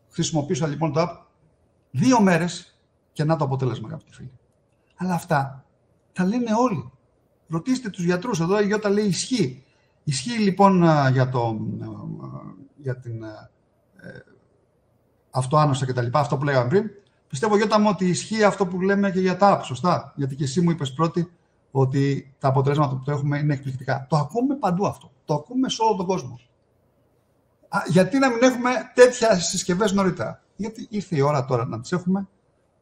χρησιμοποίησα λοιπόν το app 2 μέρες και να το αποτέλεσμα, αγαπητοί φίλοι. Αλλά αυτά τα λένε όλοι. Ρωτήστε τους γιατρούς, εδώ η Γιώτα λέει ισχύει. Ισχύει λοιπόν για την αυτοάνωσα και τα λοιπά, αυτό που λέγαμε πριν. Πιστεύω, Γιώτα μου, ότι ισχύει αυτό που λέμε και για τα app, σωστά. Γιατί και εσύ μου είπες πρώτη ότι τα αποτελέσματα που το έχουμε είναι εκπληκτικά. Το ακούμε παντού αυτό. Το ακούμε σε όλο τον κόσμο. Γιατί να μην έχουμε τέτοιες συσκευές νωρίτερα? Γιατί ήρθε η ώρα τώρα να τις έχουμε.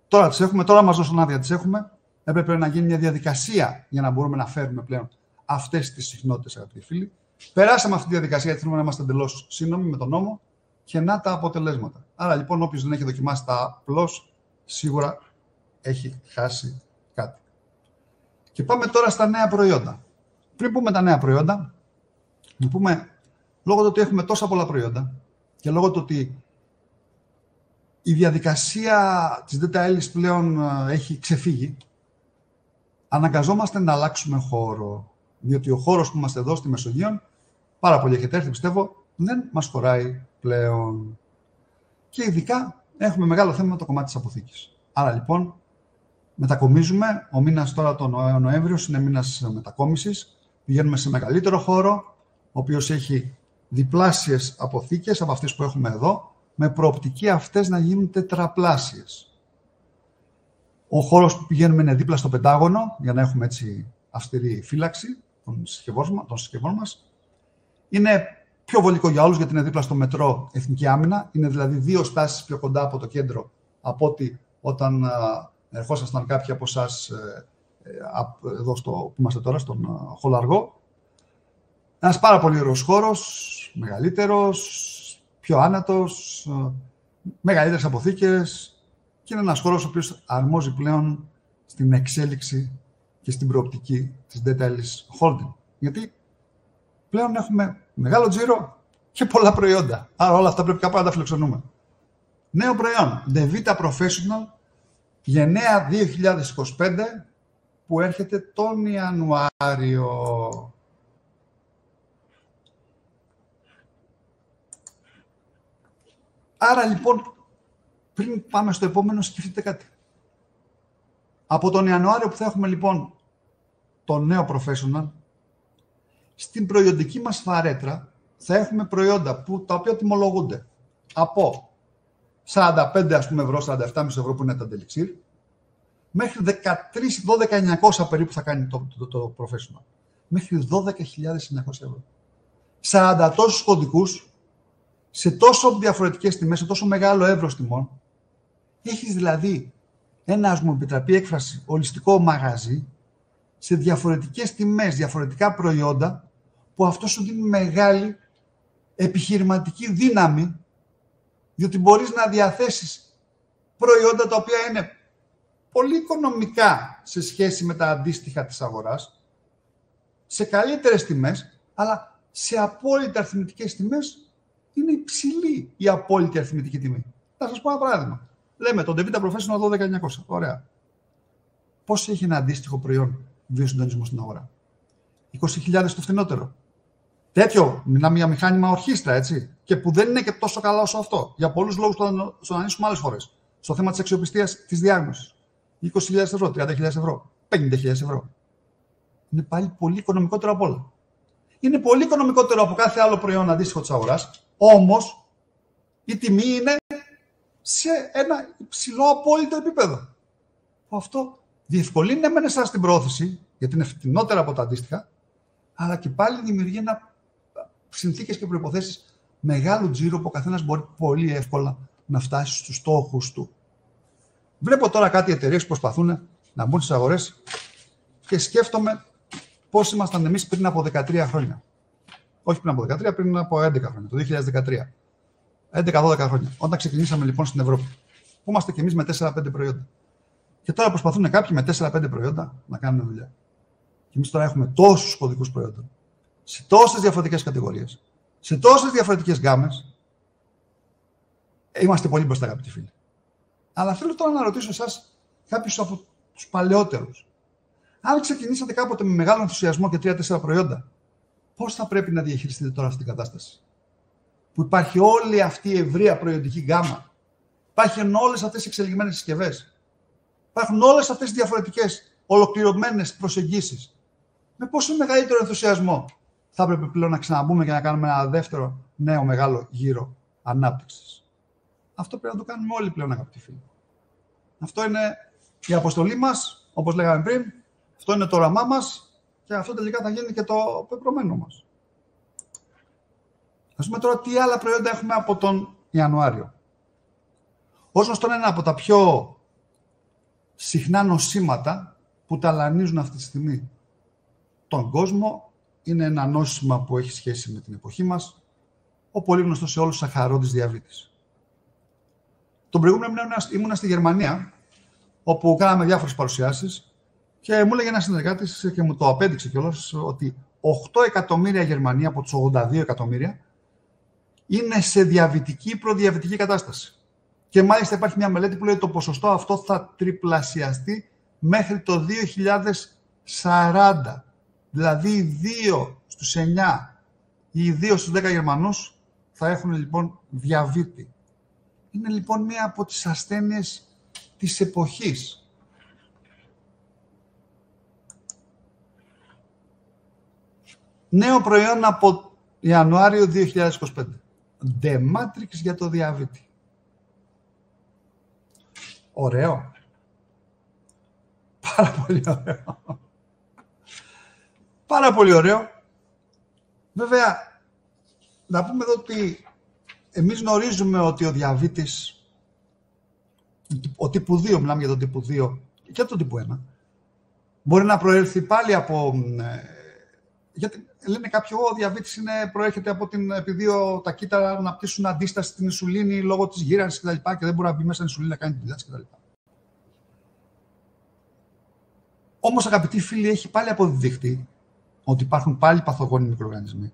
Τώρα μας δώσουν άδεια να τις έχουμε. Έπρεπε να γίνει μια διαδικασία για να μπορούμε να φέρουμε πλέον αυτές τις συχνότητες, αγαπητοί φίλοι. Περάσαμε αυτή τη διαδικασία γιατί θέλουμε να είμαστε εντελώς σύνομοι με τον νόμο και να τα αποτελέσματα. Άρα λοιπόν, όποιος δεν έχει δοκιμάσει τα Plus, σίγουρα έχει χάσει κάτι. Και πάμε τώρα στα νέα προϊόντα. Πριν πούμε τα νέα προϊόντα, να πούμε, λόγω του ότι έχουμε τόσα πολλά προϊόντα και λόγω του ότι η διαδικασία της Data Alice πλέον έχει ξεφύγει, αναγκαζόμαστε να αλλάξουμε χώρο. Διότι ο χώρος που είμαστε εδώ στη Μεσογείο, πάρα πολύ έχετε έρθει, πιστεύω, δεν μας χωράει πλέον. Και ειδικά έχουμε μεγάλο θέμα με το κομμάτι της αποθήκης. Άρα λοιπόν, μετακομίζουμε. Ο μήνας τώρα, τον Νοέμβριος, είναι μήνας μετακόμισης. Πηγαίνουμε σε μεγαλύτερο χώρο, ο οποίος έχει διπλάσιες αποθήκες από αυτές που έχουμε εδώ, με προοπτική αυτές να γίνουν τετραπλάσιες. Ο χώρος που πηγαίνουμε είναι δίπλα στο Πεντάγωνο, για να έχουμε έτσι αυστηρή φύλαξη των συσκευών μας. Είναι πιο βολικό για όλους, γιατί είναι δίπλα στο μετρό Εθνική Άμυνα. Είναι δηλαδή 2 στάσεις πιο κοντά από το κέντρο, από ότι όταν ερχόσασταν κάποιοι από εσάς εδώ που είμαστε τώρα, στον Χολαργό. Ένας πάρα πολύ ωραίος χώρος, μεγαλύτερος, πιο άνετος, μεγαλύτερες αποθήκες, και είναι ένας χώρος ο οποίος αρμόζει πλέον στην εξέλιξη και στην προοπτική της Data Alice Holding. Γιατί πλέον έχουμε μεγάλο τζίρο και πολλά προϊόντα. Άρα όλα αυτά πρέπει κάπου να τα φιλοξενούμε. Νέο προϊόν, DeVita Professional, γενναία 2025, που έρχεται τον Ιανουάριο. Άρα λοιπόν, πριν πάμε στο επόμενο, σκεφτείτε κάτι. Από τον Ιανουάριο που θα έχουμε λοιπόν το νέο Professional, στην προϊόντική μας φαρέτρα θα έχουμε προϊόντα τα οποία τιμολογούνται από 45 ευρώ, 47,5 ευρώ που είναι τα Delixir, μέχρι 12.900 περίπου θα κάνει το Professional. Μέχρι 12.900 ευρώ. 40 τόσους κωδικούς, σε τόσο διαφορετικές τιμές, σε τόσο μεγάλο εύρος τιμών. Έχεις δηλαδή ένα, ας μου επιτραπεί έκφραση, ολιστικό μαγαζί, σε διαφορετικές τιμές, διαφορετικά προϊόντα, που αυτό σου δίνει μεγάλη επιχειρηματική δύναμη, διότι μπορείς να διαθέσεις προϊόντα τα οποία είναι πολύ οικονομικά σε σχέση με τα αντίστοιχα της αγοράς, σε καλύτερες τιμές, αλλά σε απόλυτα αριθμητικές τιμές είναι υψηλή η απόλυτη αριθμητική τιμή. Θα σας πω ένα παράδειγμα. Λέμε τον Devita Professional 12.900. Ωραία. Πώς έχει ένα αντίστοιχο προϊόν βιοσυντονισμού στην αγορά? 20.000 το φθηνότερο. Τέτοιο, μιλάμε για μηχάνημα ορχήστρα, έτσι. Και που δεν είναι και τόσο καλά όσο αυτό. Για πολλούς λόγους το αναλύσουμε άλλες φορές. Στο θέμα της αξιοπιστίας της διάγνωσης. 20.000 ευρώ, 30.000 ευρώ, 50.000 ευρώ. Είναι πάλι πολύ οικονομικότερο από όλα. Είναι πολύ οικονομικότερο από κάθε άλλο προϊόν αντίστοιχο της αγοράς. Όμως η τιμή είναι σε ένα υψηλό απόλυτο επίπεδο. Αυτό διευκολύνει εμένα την πρόθεση, γιατί είναι φτηνότερα από τα αντίστοιχα, αλλά και πάλι δημιουργεί συνθήκες και προϋποθέσεις μεγάλου τζίρου που ο καθένας μπορεί πολύ εύκολα να φτάσει στους στόχους του. Βλέπω τώρα κάτι εταιρείες που προσπαθούν να μπουν στις αγορές και σκέφτομαι πώς ήμασταν εμείς πριν από 13 χρόνια. Όχι πριν από 13, πριν από 11 χρόνια, το 2013. 11-12 χρόνια. Όταν ξεκινήσαμε λοιπόν στην Ευρώπη, που είμαστε κι εμείς με 4-5 προϊόντα. Και τώρα προσπαθούν κάποιοι με 4-5 προϊόντα να κάνουν δουλειά. Και εμείς τώρα έχουμε τόσους κωδικούς προϊόντων, σε τόσες διαφορετικές κατηγορίες, σε τόσες διαφορετικές γκάμες. Είμαστε πολύ μπροστά, αγαπητοί φίλοι. Αλλά θέλω τώρα να ρωτήσω εσάς, κάποιους από τους παλαιότερους. Αν ξεκινήσατε κάποτε με μεγάλο ενθουσιασμό και 3-4 προϊόντα, πώς θα πρέπει να διαχειριστείτε τώρα αυτή την κατάσταση? Που υπάρχει όλη αυτή η ευρεία προϊόντική γκάμα. Υπάρχουν όλες αυτές οι εξελιγμένες συσκευές. Υπάρχουν όλες αυτές οι διαφορετικές, ολοκληρωμένες προσεγγίσεις. Με πόσο μεγαλύτερο ενθουσιασμό θα έπρεπε πλέον να ξαναμπούμε και να κάνουμε ένα δεύτερο νέο μεγάλο γύρο ανάπτυξης? Αυτό πρέπει να το κάνουμε όλοι πλέον, αγαπητοί φίλοι. Αυτό είναι η αποστολή μας, όπως λέγαμε πριν. Αυτό είναι το όραμά μας και αυτό τελικά θα γίνει και το πεπρωμένο μας. Ας δούμε τώρα τι άλλα προϊόντα έχουμε από τον Ιανουάριο. Ως γνωστό, είναι ένα από τα πιο συχνά νοσήματα που ταλανίζουν αυτή τη στιγμή τον κόσμο. Είναι ένα νόσημα που έχει σχέση με την εποχή μας, ο πολύ γνωστός σε όλους σαχαρώδης διαβήτης. Τον προηγούμενο μήνα ήμουνα στη Γερμανία, όπου κάναμε διάφορες παρουσιάσεις και μου έλεγε ένας συνεργάτης και μου το απέδειξε κιόλας ότι 8 εκατομμύρια Γερμανοί από τους 82 εκατομμύρια είναι σε διαβητική ή προδιαβητική κατάσταση. Και μάλιστα υπάρχει μια μελέτη που λέει ότι το ποσοστό αυτό θα τριπλασιαστεί μέχρι το 2040. Δηλαδή 2 στους 9 ή 2 στους 10 Γερμανούς θα έχουν λοιπόν διαβήτη. Είναι λοιπόν μία από τις ασθένειες της εποχής. Νέο προϊόν από Ιανουάριο 2025. Dematrix για το διαβήτη. Ωραίο. Πάρα πολύ ωραίο. Πάρα πολύ ωραίο. Βέβαια, να πούμε εδώ ότι εμείς γνωρίζουμε ότι ο διαβήτης, ο τύπου 2, μιλάμε για τον τύπου 2 και τον τύπου 1, μπορεί να προέλθει πάλι από... γιατί λένε κάποιοι, ο διαβήτης προέρχεται από επειδή τα κύτταρα αναπτύσσουν αντίσταση στην ινσουλίνη λόγω της γύρανσης κτλ. Και δεν μπορεί να μπει μέσα η ινσουλίνη να κάνει τη δουλειά της κτλ. Όμως, αγαπητοί φίλοι, έχει πάλι αποδειχτεί ότι υπάρχουν πάλι παθογόνοι μικροοργανισμοί,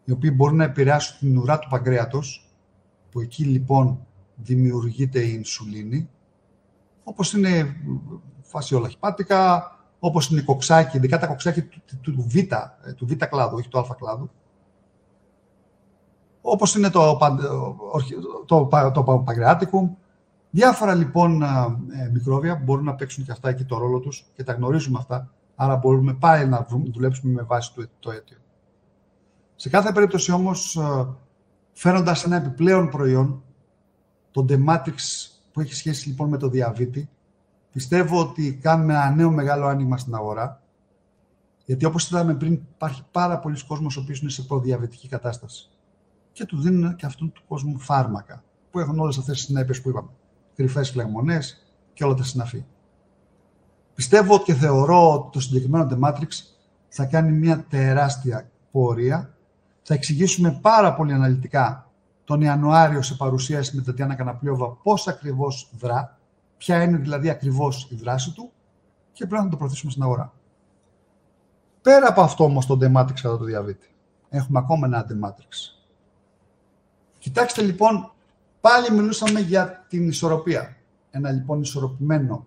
οι οποίοι μπορούν να επηρεάσουν την ουρά του παγκρέατος, που εκεί λοιπόν δημιουργείται η ινσουλίνη, όπως είναι φασιόλα χυπάτικα, όπως είναι η κοξάκι, ειδικά τα κοξάκι του β κλάδου, όχι του α κλάδου, όπως είναι το παγκρεάτικο. Διάφορα λοιπόν μικρόβια που μπορούν να παίξουν και αυτά εκεί το ρόλο τους και τα γνωρίζουμε αυτά, άρα μπορούμε πάλι να δουλέψουμε με βάση το αίτιο. Σε κάθε περίπτωση όμως, φέροντας ένα επιπλέον προϊόν, το Dematrix που έχει σχέση λοιπόν με το διαβήτη, πιστεύω ότι κάνουμε ένα νέο μεγάλο άνοιγμα στην αγορά Γιατί όπως είδαμε πριν, υπάρχει πάρα πολλοί κόσμος ο οποίος είναι σε προδιαβετική κατάσταση. Και του δίνουν και αυτόν του κόσμου φάρμακα, που έχουν όλες αυτές τις συνέπειες που είπαμε. Κρυφές φλεγμονές και όλα τα συναφή. Πιστεύω και θεωρώ ότι το συγκεκριμένο The Matrix θα κάνει μια τεράστια πορεία. Θα εξηγήσουμε πάρα πολύ αναλυτικά τον Ιανουάριο σε παρουσίαση με την Τατιάνα Καναπλίοβα πώς ακριβώς δρά, ποια είναι δηλαδή ακριβώς η δράση του και πρέπει να το προωθήσουμε στην αγορά. Πέρα από αυτό όμως το The Matrix κατά το διαβήτη, έχουμε ακόμα ένα The Matrix. Κοιτάξτε λοιπόν, πάλι μιλούσαμε για την ισορροπία. Ένα λοιπόν ισορροπημένο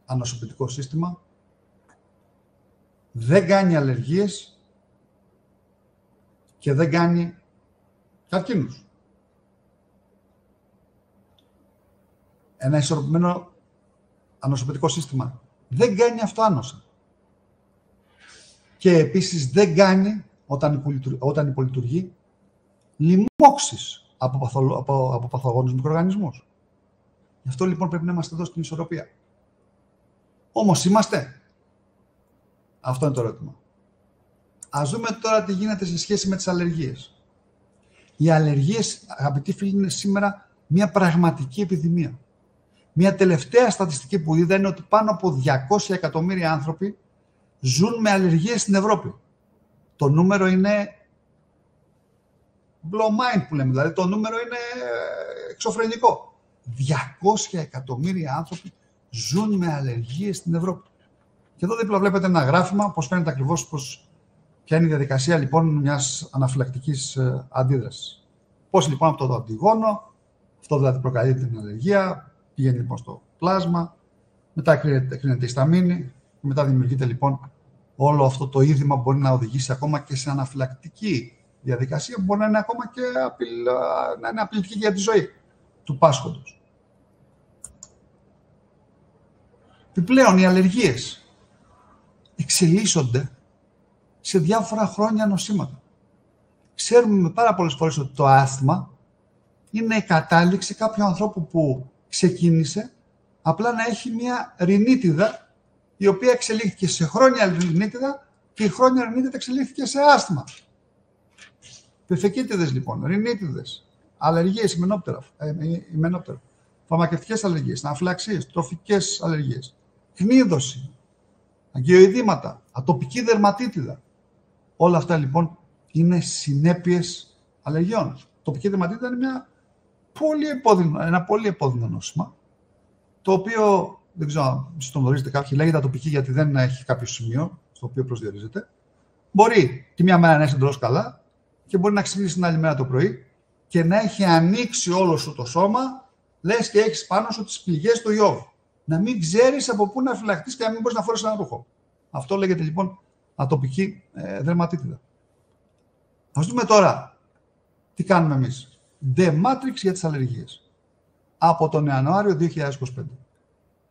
ανοσοποιητικό σύστημα δεν κάνει αλλεργίες και δεν κάνει καρκίνους. Ένα ισορροπημένο ανοσοποιητικό σύστημα δεν κάνει αυτοάνοσα. Και επίσης δεν κάνει, όταν υπολειτουργεί, λοιμώξεις από παθογόνους μικροοργανισμούς. Γι' αυτό λοιπόν πρέπει να είμαστε εδώ στην ισορροπία. Όμως είμαστε. Αυτό είναι το ερώτημα. Ας δούμε τώρα τι γίνεται σε σχέση με τις αλλεργίες. Οι αλλεργίες, αγαπητοί φίλοι, είναι σήμερα μια πραγματική επιδημία. Μια τελευταία στατιστική που είδα είναι ότι πάνω από 200 εκατομμύρια άνθρωποι ζουν με αλλεργίες στην Ευρώπη. Το νούμερο είναι blow mind που λέμε, δηλαδή το νούμερο είναι εξωφρενικό. 200 εκατομμύρια άνθρωποι ζουν με αλλεργίες στην Ευρώπη. Και εδώ δίπλα βλέπετε ένα γράφημα, πώς φαίνεται ακριβώς ποια είναι η διαδικασία λοιπόν μιας αναφυλακτικής αντίδρασης. Πώς λοιπόν αυτό το αντιγόνο, αυτό δηλαδή προκαλεί την αλλεργία, πηγαίνει λοιπόν στο πλάσμα, μετά κρίνεται η σταμίνη, μετά δημιουργείται λοιπόν όλο αυτό το είδημα που μπορεί να οδηγήσει ακόμα και σε αναφυλακτική διαδικασία που μπορεί να είναι ακόμα και απειλητική για τη ζωή του πάσχοντος. Επιπλέον, οι αλλεργίες εξελίσσονται σε διάφορα χρόνια νοσήματα. Ξέρουμε πάρα πολλές φορές ότι το άσθμα είναι η κατάληξη κάποιου ανθρώπου που ξεκίνησε απλά να έχει μια ρινίτιδα η οποία εξελίχθηκε σε χρόνια ρινίτιδα και η χρόνια ρινίτιδα εξελίχθηκε σε άσθμα. Πεφεκίτιδες λοιπόν, ρινίτιδες, αλλεργίες, ημενόπτερα, φαρμακευτικές αλλεργίες, αναφυλαξίες, τροφικές αλλεργίες, κνίδωση, αγκιοειδήματα, ατοπική δερματίτιδα. Όλα αυτά λοιπόν είναι συνέπειες αλλεργιών. Ατοπική δερματίτιδα είναι ένα πολύ επώδυνο νόσημα, το οποίο δεν ξέρω αν το γνωρίζετε κάποιοι, λέγεται ατοπική γιατί δεν έχει κάποιο σημείο στο οποίο προσδιορίζεται. Μπορεί τη μία μέρα να είσαι εντελώς καλά και μπορεί να ξυπνήσει την άλλη μέρα το πρωί και να έχει ανοίξει όλο σου το σώμα, λες και έχεις πάνω σου τις πληγές του Ιώβ. Να μην ξέρεις από πού να φυλαχτείς και να μην μπορείς να φορέσεις ένα ρούχο. Αυτό λέγεται λοιπόν ατοπική δερματίτιδα. Ας δούμε τώρα τι κάνουμε εμείς. The Matrix για τις αλλεργίες. Από τον Ιανουάριο 2025.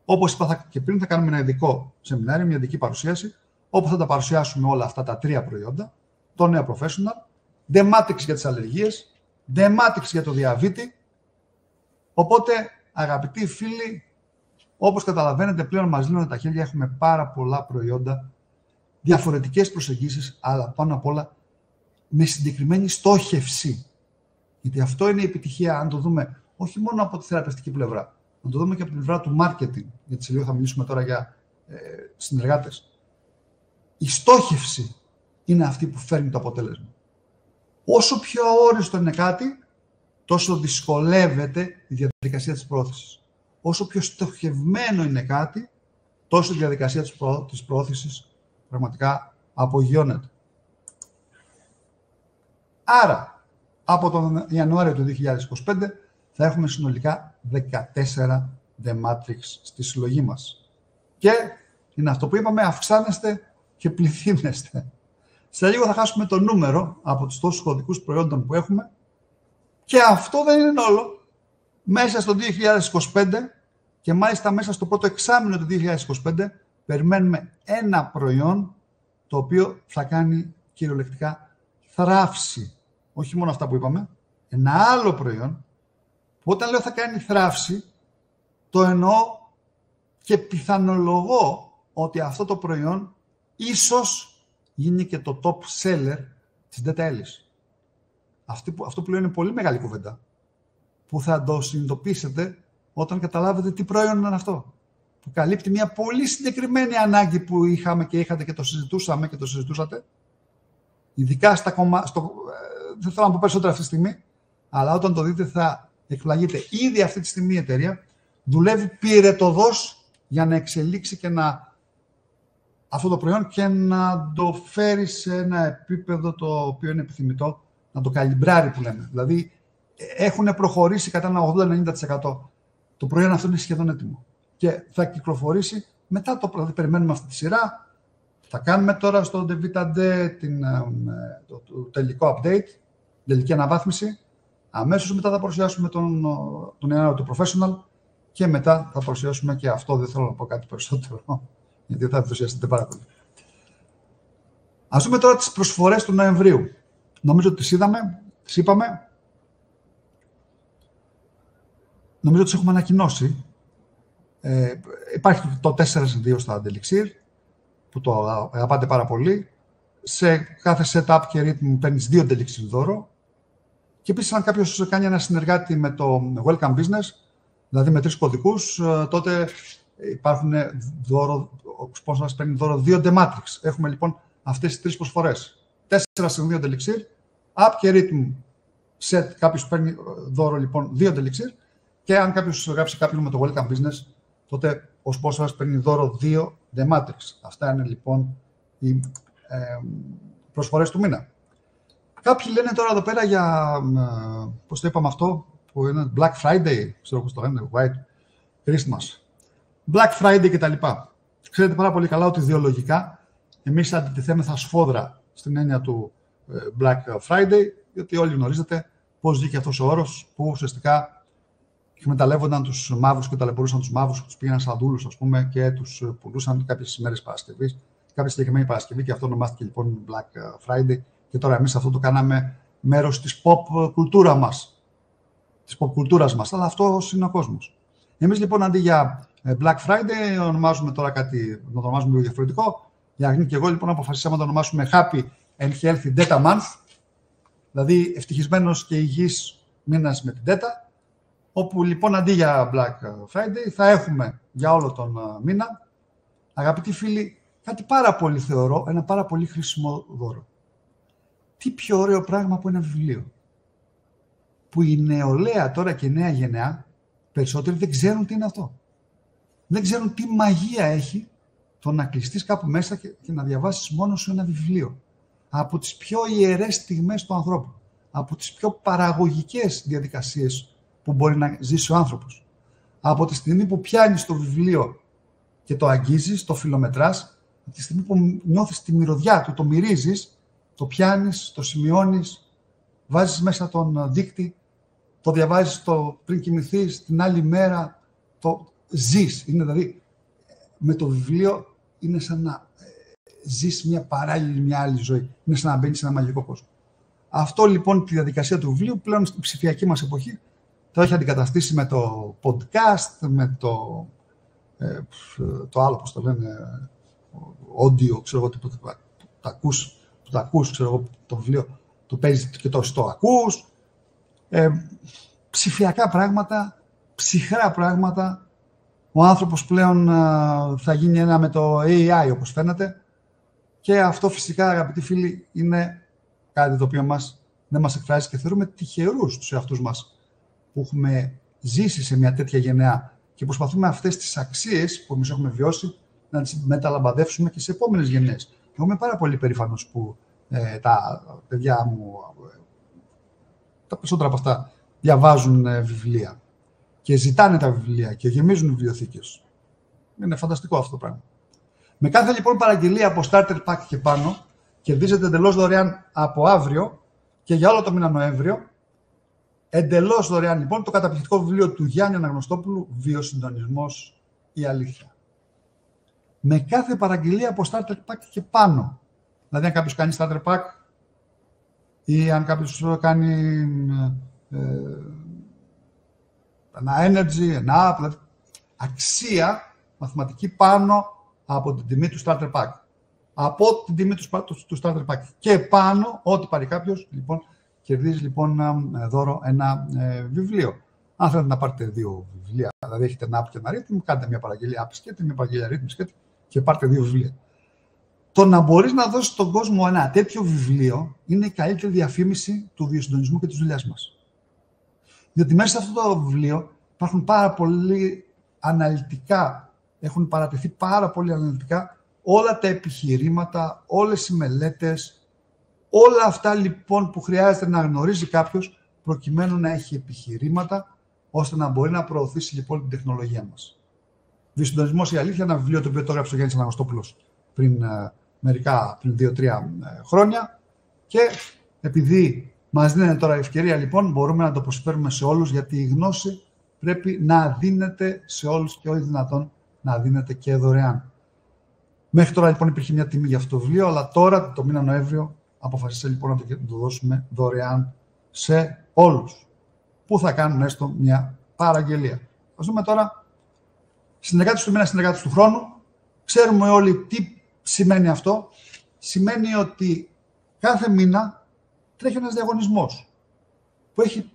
Όπως είπα και πριν, θα κάνουμε ένα ειδικό σεμινάριο, μια ειδική παρουσίαση, όπου θα τα παρουσιάσουμε όλα αυτά τα τρία προϊόντα, το νέο professional, The Matrix για τις αλλεργίες, The Matrix για το διαβήτη. Οπότε, αγαπητοί φίλοι, όπως καταλαβαίνετε, πλέον μας λύνουν τα χέρια, έχουμε πάρα πολλά προϊόντα, διαφορετικές προσεγγίσεις, αλλά πάνω απ' όλα με συγκεκριμένη στόχευση. Γιατί αυτό είναι η επιτυχία, αν το δούμε όχι μόνο από τη θεραπευτική πλευρά, να το δούμε και από την πλευρά του marketing, γιατί σε λίγο θα μιλήσουμε τώρα για συνεργάτες. Η στόχευση είναι αυτή που φέρνει το αποτέλεσμα. Όσο πιο αόριστο είναι κάτι, τόσο δυσκολεύεται η διαδικασία της πρόθεσης. Όσο πιο στοχευμένο είναι κάτι, τόσο η διαδικασία της πρόθεσης πραγματικά απογειώνεται. Άρα, από τον Ιανουάριο του 2025 θα έχουμε συνολικά 14 The Matrix στη συλλογή μας. Και είναι αυτό που είπαμε, αυξάνεστε και πληθύνεστε. Σε λίγο θα χάσουμε το νούμερο από τους τόσους κωδικούς προϊόντων που έχουμε και αυτό δεν είναι όλο. Μέσα στο 2025 και μάλιστα μέσα στο πρώτο εξάμηνο του 2025 περιμένουμε ένα προϊόν το οποίο θα κάνει κυριολεκτικά θράψη. Όχι μόνο αυτά που είπαμε, ένα άλλο προϊόν που όταν λέω θα κάνει θράψη, το εννοώ και πιθανολογώ ότι αυτό το προϊόν ίσως γίνει και το top seller της Data Alice. Αυτό που λέω είναι πολύ μεγάλη κουβέντα, που θα το συνειδητοποιήσετε όταν καταλάβετε τι προϊόν είναι αυτό. Που καλύπτει μια πολύ συγκεκριμένη ανάγκη που είχαμε και είχατε και το συζητούσαμε και το συζητούσατε. Ειδικά δεν θέλω να πω περισσότερα αυτή τη στιγμή, αλλά όταν το δείτε θα εκπλαγείτε. Ήδη αυτή τη στιγμή η εταιρεία δουλεύει πυρετωδώς για να εξελίξει και αυτό το προϊόν και να το φέρει σε ένα επίπεδο το οποίο είναι επιθυμητό, να το καλυμπράρει που λέμε. Δηλαδή έχουν προχωρήσει κατά ένα 80-90%. Το προϊόν αυτό είναι σχεδόν έτοιμο. Και θα κυκλοφορήσει μετά δηλαδή περιμένουμε αυτή τη σειρά. Θα κάνουμε τώρα στο DeVita D το τελικό update, τελική αναβάθμιση. Αμέσως μετά θα παρουσιάσουμε τον Ιανουάριο του Professional και μετά θα παρουσιάσουμε και αυτό. Δεν θέλω να πω κάτι περισσότερο, γιατί θα ενθουσιαστείτε πάρα πολύ. Ας δούμε τώρα τις προσφορές του Νοεμβρίου. Νομίζω ότι τις είδαμε, τις είπαμε. Νομίζω ότι τις έχουμε ανακοινώσει. Υπάρχει το 4-2 στα Delixir, που το αγαπάτε πάρα πολύ. Σε κάθε setup και rhythm παίρνεις 2 Delixir δώρο. Και επίσης, αν κάποιος κάνει ένα συνεργάτη με το Welcome Business, δηλαδή με 3 κωδικούς, τότε υπάρχουν δώρο, ο sponsors παίρνει δώρο 2 D-Matrix. Έχουμε λοιπόν αυτές τις 3 προσφορές. 4-2 Delixir, app και rhythm set, κάποιος παίρνει δώρο λοιπόν 2 Delixir. Και αν κάποιος γράψει κάποιον με το Welcome Business, τότε ο sponsors παίρνει δώρο 2 D-Matrix. Αυτά είναι λοιπόν οι προσφορές του μήνα. Κάποιοι λένε τώρα εδώ πέρα για, πώς το είπαμε αυτό, που είναι Black Friday, ξέρω πώς το λένε, White Christmas, Black Friday κτλ. Ξέρετε πάρα πολύ καλά ότι ιδεολογικά εμείς αντιτιθέμεθα σφόδρα στην έννοια του Black Friday, γιατί όλοι γνωρίζετε πώς βγήκε αυτός ο όρος, που ουσιαστικά εκμεταλλεύονταν τους μαύρους και ταλαιπωρούσαν τους μαύρους, τους πήγαιναν σαν δούλους, ας πούμε, και τους πουλούσαν κάποιες ημέρες Παρασκευής, κάποια συγκεκριμένη Παρασκευή, και αυτό ονομάστηκε λοιπόν Black Friday. Και τώρα εμείς αυτό το κάναμε μέρος της pop κουλτούρας μας, αλλά αυτός είναι ο κόσμος. Εμείς λοιπόν αντί για Black Friday ονομάζουμε τώρα κάτι, να το ονομάζουμε λίγο διαφορετικό. Η Αγνή και εγώ λοιπόν αποφασίσαμε να το ονομάσουμε Happy and Healthy Data Month, δηλαδή ευτυχισμένος και υγιής μήνας με την Data, όπου λοιπόν αντί για Black Friday θα έχουμε για όλο τον μήνα, αγαπητοί φίλοι, κάτι πάρα πολύ θεωρώ, ένα πάρα πολύ χρήσιμο δώρο. Τι πιο ωραίο πράγμα από ένα βιβλίο. Που η νεολαία τώρα και η νέα γενεά, περισσότεροι δεν ξέρουν τι είναι αυτό. Δεν ξέρουν τι μαγεία έχει το να κλειστείς κάπου μέσα και να διαβάσεις μόνος σου ένα βιβλίο. Από τις πιο ιερές στιγμές του ανθρώπου. Από τις πιο παραγωγικές διαδικασίες που μπορεί να ζήσει ο άνθρωπος. Από τη στιγμή που πιάνεις το βιβλίο και το αγγίζεις, το φιλομετράς, από τη στιγμή που νιώθεις τη μυρωδιά του, το μυρίζεις, το πιάνεις, το σημειώνεις, βάζεις μέσα τον δείκτη, το διαβάζεις πριν κοιμηθείς, την άλλη μέρα το ζεις. Είναι δηλαδή, με το βιβλίο είναι σαν να ζεις μια παράλληλη, μια άλλη ζωή. Είναι σαν να μπαίνεις σε ένα μαγικό κόσμο. Αυτό λοιπόν τη διαδικασία του βιβλίου πλέον στην ψηφιακή μας εποχή το έχει αντικαταστήσει με το podcast, με το άλλο, πώς το λένε, audio, ξέρω εγώ, που το ακούς, ξέρω εγώ, το βιβλίο, το παίζεις και το ακούς. Ψηφιακά πράγματα, ψυχρά πράγματα. Ο άνθρωπος πλέον θα γίνει ένα με το AI, όπως φαίνεται. Και αυτό φυσικά, αγαπητοί φίλοι, είναι κάτι το οποίο δεν μας εκφράζει και θεωρούμε τυχερούς τους εαυτούς μας που έχουμε ζήσει σε μια τέτοια γενεά και προσπαθούμε αυτές τις αξίες που εμείς έχουμε βιώσει να τις μεταλαμπαδεύσουμε και σε επόμενες γενιές. Εγώ είμαι πάρα πολύ περήφανος που τα παιδιά μου, τα περισσότερα από αυτά, διαβάζουν βιβλία και ζητάνε τα βιβλία και γεμίζουν βιβλιοθήκες. Είναι φανταστικό αυτό το πράγμα. Με κάθε λοιπόν παραγγελία από Starter Pack και πάνω, κερδίζετε εντελώς δωρεάν από αύριο και για όλο το μήνα Νοέμβριο, εντελώς δωρεάν λοιπόν το καταπληκτικό βιβλίο του Γιάννη Αναγνωστόπουλου, Βιοσυντονισμός, η αλήθεια. Με κάθε παραγγελία από Starter Pack και πάνω. Δηλαδή αν κάποιος κάνει Starter Pack ή αν κάποιος κάνει ένα Energy, ένα App, δηλαδή αξία μαθηματική πάνω από την τιμή του Starter Pack. από την τιμή του starter pack. Και πάνω, ό,τι πάρει κάποιος, λοιπόν, κερδίζει λοιπόν δώρο ένα βιβλίο. Αν θέλετε να πάρετε 2 βιβλία, δηλαδή έχετε ένα app και ένα rhythm, κάντε μια παραγγελία app σκέτη, μια παραγγελία rhythm σκέτη και πάρτε 2 βιβλία. Το να μπορείς να δώσεις στον κόσμο ένα τέτοιο βιβλίο είναι η καλύτερη διαφήμιση του βιοσυντονισμού και της δουλειάς μας. Διότι μέσα σε αυτό το βιβλίο υπάρχουν πάρα πολλοί αναλυτικά, έχουν παρατεθεί πάρα πολύ αναλυτικά όλα τα επιχειρήματα, όλες οι μελέτες, όλα αυτά λοιπόν που χρειάζεται να γνωρίζει κάποιος προκειμένου να έχει επιχειρήματα ώστε να μπορεί να προωθήσει λοιπόν την τεχνολογία μας. Βιοσυντονισμός η αλήθεια, ένα βιβλίο το οποίο το έγραψε ο Γιάννης Αναγνωστόπουλος πριν 2-3 χρόνια και επειδή μας δίνεται τώρα η ευκαιρία λοιπόν μπορούμε να το προσφέρουμε σε όλους, γιατί η γνώση πρέπει να δίνεται σε όλους και όχι δυνατόν να δίνεται και δωρεάν. Μέχρι τώρα λοιπόν υπήρχε μια τιμή για αυτό το βιβλίο, αλλά τώρα το μήνα Νοέμβριο αποφασίσε λοιπόν να το δώσουμε δωρεάν σε όλους που θα κάνουν έστω μια παραγγελία. Ας δούμε τώρα συνεργάτες του μήνα, συνεργάτες του χρόνου. Ξέρουμε όλοι τι σημαίνει αυτό. Σημαίνει ότι κάθε μήνα τρέχει ένας διαγωνισμός που έχει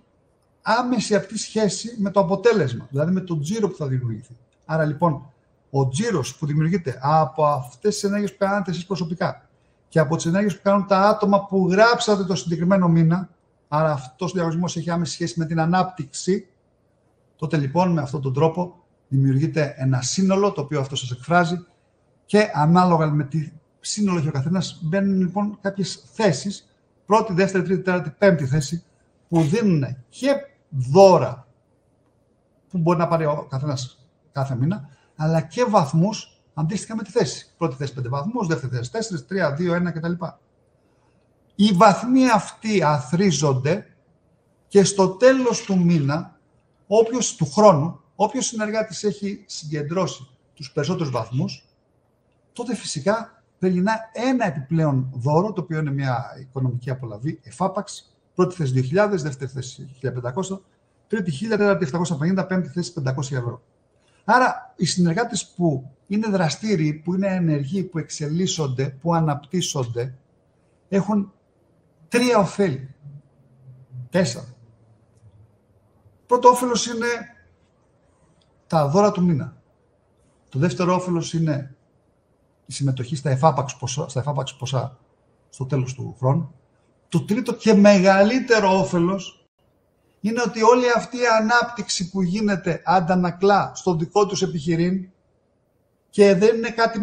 άμεση αυτή σχέση με το αποτέλεσμα, δηλαδή με το τζίρο που θα δημιουργηθεί. Άρα λοιπόν ο τζίρος που δημιουργείται από αυτές τις ενέργειες που κάνετε εσείς προσωπικά και από τις ενέργειες που κάνουν τα άτομα που γράψατε το συγκεκριμένο μήνα, άρα αυτός ο διαγωνισμός έχει άμεση σχέση με την ανάπτυξη, τότε λοιπόν με αυτόν τον τρόπο δημιουργείται ένα σύνολο το οποίο αυτό σας εκφράζει και ανάλογα με τι σύνολο έχει ο καθένας μπαίνουν λοιπόν κάποιες θέσεις, πρώτη, δεύτερη, τρίτη, τέταρτη, πέμπτη θέση που δίνουν και δώρα που μπορεί να πάρει ο καθένας κάθε μήνα, αλλά και βαθμούς αντίστοιχα με τη θέση. Πρώτη θέση 5 βαθμούς, δεύτερη θέση 4, 3, 2, 1 κτλ. Οι βαθμοί αυτοί αθροίζονται και στο τέλος του μήνα, του χρόνου, όποιος συνεργάτης έχει συγκεντρώσει τους περισσότερους βαθμούς, τότε φυσικά περνά ένα επιπλέον δώρο, το οποίο είναι μια οικονομική απολαβή, εφάπαξ, πρώτη θέση 2.000, δεύτερη θέση 1.500, τρίτη 1.000, τέταρτη 750, πέμπτη θέση 500 ευρώ. Άρα, οι συνεργάτες που είναι δραστήριοι, που είναι ενεργοί, που εξελίσσονται, που αναπτύσσονται, έχουν 3 ωφέλη. 4. Πρώτο όφελος είναι τα δώρα του μήνα. Το δεύτερο όφελος είναι η συμμετοχή στα εφάπαξ ποσά στο τέλος του χρόνου. Το τρίτο και μεγαλύτερο όφελος είναι ότι όλη αυτή η ανάπτυξη που γίνεται αντανακλά στο δικό τους επιχειρήν και δεν είναι κάτι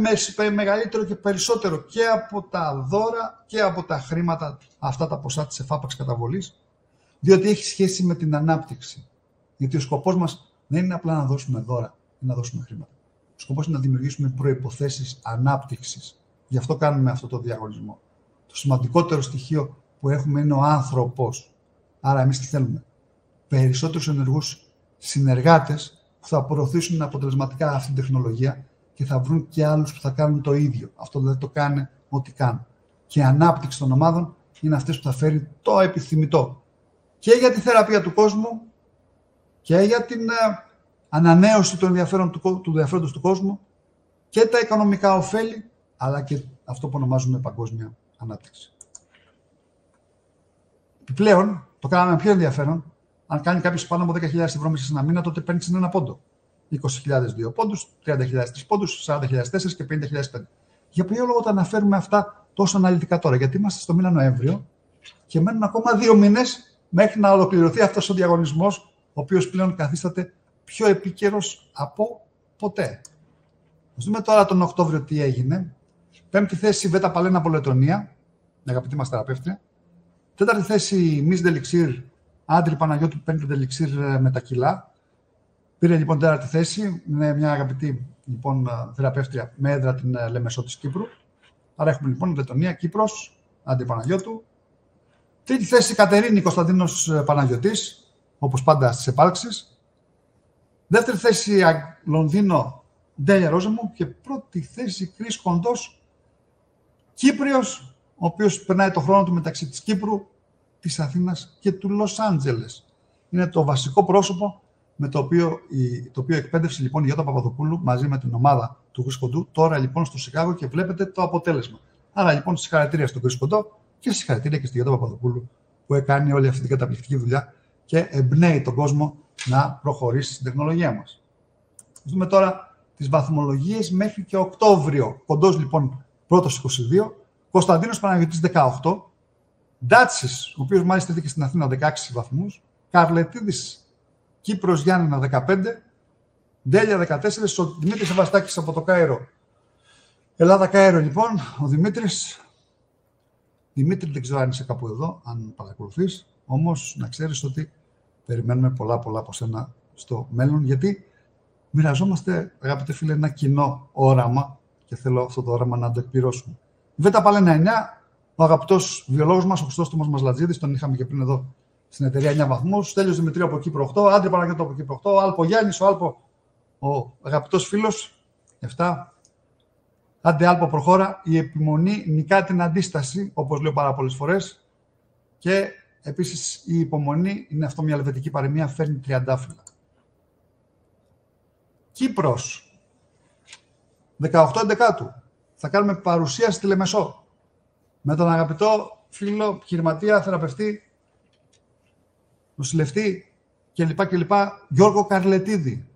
μεγαλύτερο και περισσότερο και από τα δώρα και από τα χρήματα, αυτά τα ποσά της εφάπαξ καταβολής, διότι έχει σχέση με την ανάπτυξη. Γιατί ο σκοπός μας δεν είναι απλά να δώσουμε δώρα ή να δώσουμε χρήματα. Ο σκοπός είναι να δημιουργήσουμε προϋποθέσεις ανάπτυξης. Γι' αυτό κάνουμε αυτό το διαγωνισμό. Το σημαντικότερο στοιχείο που έχουμε είναι ο άνθρωπος. Άρα εμείς τι θέλουμε? Περισσότερους ενεργούς συνεργάτες που θα προωθήσουν αποτελεσματικά αυτή την τεχνολογία και θα βρουν και άλλους που θα κάνουν το ίδιο. Αυτό δεν το κάνει ό,τι κάνουν. Και η ανάπτυξη των ομάδων είναι αυτές που θα φέρει το επιθυμητό. Και για τη θεραπεία του κόσμου και για την ανανέωση του ενδιαφέροντος του κόσμου και τα οικονομικά ωφέλη, αλλά και αυτό που ονομάζουμε παγκόσμια ανάπτυξη. Επιπλέον, το κάναμε πιο ενδιαφέρον. Αν κάνει κάποιος πάνω από 10.000 ευρώ μέσα σε ένα μήνα, τότε παίρνει ένα πόντο. 20.000 2 πόντους, 30.000 3 πόντους, 40.000 4 και 50.000 5. Για ποιο λόγο τα αναφέρουμε αυτά τόσο αναλυτικά τώρα? Γιατί είμαστε στο μήνα Νοέμβριο και μένουν ακόμα 2 μήνες μέχρι να ολοκληρωθεί αυτός ο διαγωνισμός, ο οποίος πλέον καθίσταται πιο επίκαιρος από ποτέ. Ας δούμε τώρα τον Οκτώβριο τι έγινε. 5η θέση Βέτα Παλένα από Λετωνία, αγαπητή μας θεραπεύτρια. 4η θέση Miss Delixir Άντρη Παναγιώτου που παίρνει το Delixir με τα κιλά. Πήρε λοιπόν 4η θέση, είναι μια αγαπητή λοιπόν, θεραπεύτρια με έδρα την Λεμεσό της Κύπρου. Άρα έχουμε λοιπόν Λετωνία, Κύπρος, Άντρη Παναγιώτου. 3η θέση Κατερίνη Κωνσταντίνος Παναγιωτής, όπως πάντα στις επάλξεις. 2η θέση Λονδίνο Ντέλια Ρόζεμου και 1η θέση Κρίς Κοντός Κύπριος, ο οποίος περνάει το χρόνο του μεταξύ της Κύπρου, της Αθήνας και του Λος Άντζελες. Είναι το βασικό πρόσωπο με το οποίο εκπαίδευσε λοιπόν η Γιώτα Παπαδοπούλου μαζί με την ομάδα του Κρίς Κοντού τώρα λοιπόν στο Σικάγο και βλέπετε το αποτέλεσμα. Άρα λοιπόν συγχαρητήρια στον Κρίσο Κοντό και συγχαρητήρια και στη Γιώτα Παπαδοπούλου που έκανε όλη αυτή την καταπληκτική δουλειά και εμπνέει τον κόσμο να προχωρήσει στην τεχνολογία μας. Δούμε τώρα τις βαθμολογίες μέχρι και Οκτώβριο. Κοντός λοιπόν πρώτος 22, Κωνσταντίνος Παναγιώτης 18, Ντάτσης, ο οποίος μάλιστα είχε στην Αθήνα 16 βαθμούς, Καρλετίδης Κύπρος Γιάννενα 15, Ντέλια 14, ο Δημήτρης Σεβαστάκης από το Κάιρο. Ελλάδα Κάιρο λοιπόν, ο Δημήτρης. Δημήτρη, δεν ξέρω αν είσαι κάπου εδώ, αν παρακολουθείς, όμως να ξέρεις ότι περιμένουμε πολλά από σένα στο μέλλον, γιατί μοιραζόμαστε, αγαπητέ φίλε, ένα κοινό όραμα και θέλω αυτό το όραμα να το εκπληρώσουμε. Η Βέτα Παλένα 9, ο αγαπητός βιολόγος μας, ο Χρυστόστομος Μασλατζίδης, τον είχαμε και πριν εδώ στην εταιρεία 9 βαθμούς, Στέλιος Δημητρίου από Κύπρο 8, Άντρη Παναγιώτου από Κύπρο 8, Άλπο Γιάννης, ο Άλπο, ο αγαπητός φίλος 7. Άντε Άλπο προχώρα, η επιμονή νικά την αντίσταση, όπως λέω πάρα πολλές φορές, και επίσης η υπομονή είναι αυτό μια ελβετική παροιμία, φέρνει τριαντάφυλλα. Κύπρος, 18 Εντεκάτου, θα κάνουμε παρουσίαση στη Λεμεσό με τον αγαπητό φίλο, επιχειρηματία, θεραπευτή, νοσηλευτή κλπ. Γιώργο Καρλετίδη.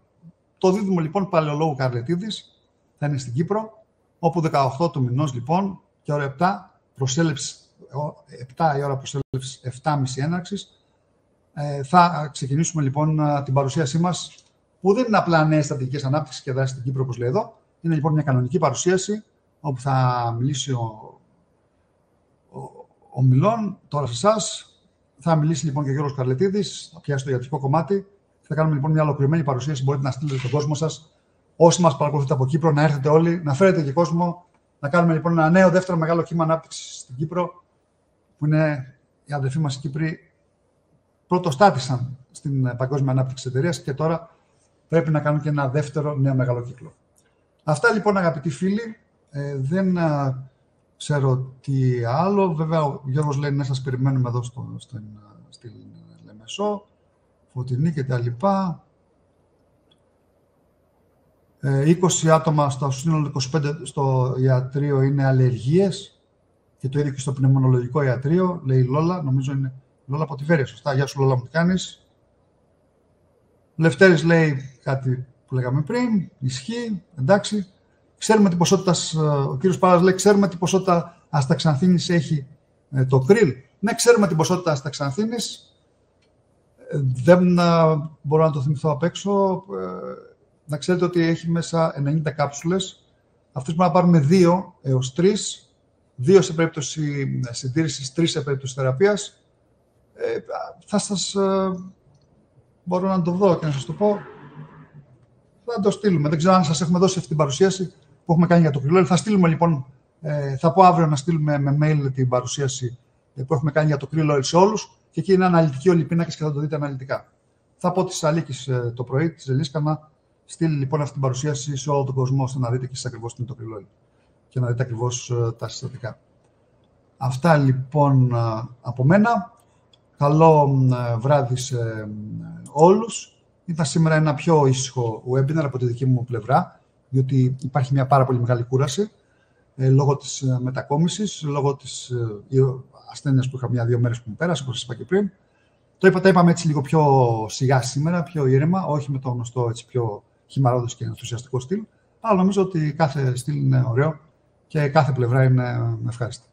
Το δίδυμο λοιπόν παλαιολόγου Καρλετίδης θα είναι στην Κύπρο, όπου 18 του μηνός λοιπόν και ώρα 7, προσέλευση, 7 η ώρα προσέλευση, 7.30 έναρξης, θα ξεκινήσουμε λοιπόν την παρουσίασή μας, που δεν είναι απλά νέες στρατηγικές ανάπτυξης και δράσεις στην Κύπρο, όπως λέει εδώ. Είναι λοιπόν μια κανονική παρουσίαση, όπου θα μιλήσει ο Μιλών, τώρα σε εσάς. Θα μιλήσει λοιπόν και ο Γιώργος Καρλετίδης, θα πιάσει το ιατρικό κομμάτι. Θα κάνουμε λοιπόν μια ολοκληρωμένη παρουσίαση. Μπορείτε να στείλετε τον κόσμο σας, όσοι μας παρακολουθείτε από Κύπρο, να έρθετε όλοι, να φέρετε και κόσμο. Να κάνουμε λοιπόν ένα νέο δεύτερο μεγάλο κύμα ανάπτυξης στην Κύπρο, που είναι οι αδελφοί μας οι Κύπροι πρωτοστάτησαν στην παγκόσμια ανάπτυξη της εταιρείας και τώρα πρέπει να κάνουν και ένα δεύτερο νέο μεγάλο κύκλο. Αυτά λοιπόν, αγαπητοί φίλοι. Δεν ξέρω τι άλλο. Βέβαια, ο Γιώργος λέει να σας περιμένουμε εδώ στην Λεμεσό, Φωτεινή κτλ. 20 άτομα στο σύνολο 25 στο ιατρείο είναι αλλεργίες και το ίδιο και στο πνευμονολογικό ιατρείο, λέει η Λόλα. Νομίζω είναι Λόλα από τη Βέρεια, σωστά. Γεια σου Λόλα, μου τι κάνεις. Λευτέρης λέει κάτι που λέγαμε πριν, ισχύει, εντάξει. Ξέρουμε τι ποσότητα, ο κύριος Πάρας λέει, ξέρουμε τι ποσότητα ασταξανθίνης έχει το κρύλ. Ναι, ξέρουμε την ποσότητα ασταξανθίνης. Δεν μπορώ να το θυμηθώ απ' έξω. Να ξέρετε ότι έχει μέσα 90 κάψουλες. Αυτές μπορούμε να πάρουμε 2 έως 3. 2 σε περίπτωση συντήρησης, 3 σε περίπτωση θεραπείας. Θα σας μπορώ να το δω και να σας το πω. Θα το στείλουμε. Δεν ξέρω αν σας έχουμε δώσει αυτή την παρουσίαση που έχουμε κάνει για το κρυλόιλ. Θα στείλουμε λοιπόν, θα πω αύριο να στείλουμε με mail την παρουσίαση που έχουμε κάνει για το κρυλόιλ σε όλους. Και εκεί είναι αναλυτική όλοι οι πίνακες και θα το δείτε αναλυτικά. Θα πω της Αλίκης το πρωί, της Ελίσκα, να στείλει λοιπόν αυτή την παρουσίαση σε όλο τον κόσμο, ώστε να δείτε και εσείς ακριβώς τι είναι το κρυλόιλ και να δείτε ακριβώς τα συστατικά. Αυτά λοιπόν από μένα. Καλό βράδυ σε όλους. Ήταν σήμερα ένα πιο ήσυχο webinar από τη δική μου πλευρά, διότι υπάρχει μια πάρα πολύ μεγάλη κούραση λόγω της μετακόμισης, λόγω της ασθένειας που είχα 1-2 μέρες που μου πέρασε, όπως σας είπα και πριν. Τα είπαμε έτσι λίγο πιο σιγά σήμερα, πιο ήρεμα, όχι με το γνωστό έτσι πιο χυμαρόδος και ενθουσιαστικό στυλ, αλλά νομίζω ότι κάθε στυλ είναι ωραίο και κάθε πλευρά είναι ευχάριστη.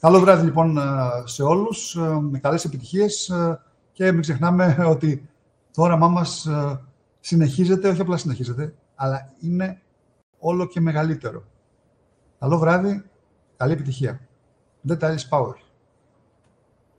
Καλό βράδυ λοιπόν σε όλους, με καλές επιτυχίες και μην ξεχνάμε ότι το όραμά μας συνεχίζεται, όχι απλά συνεχίζεται, αλλά είναι όλο και μεγαλύτερο. Καλό βράδυ, καλή επιτυχία. Details Power.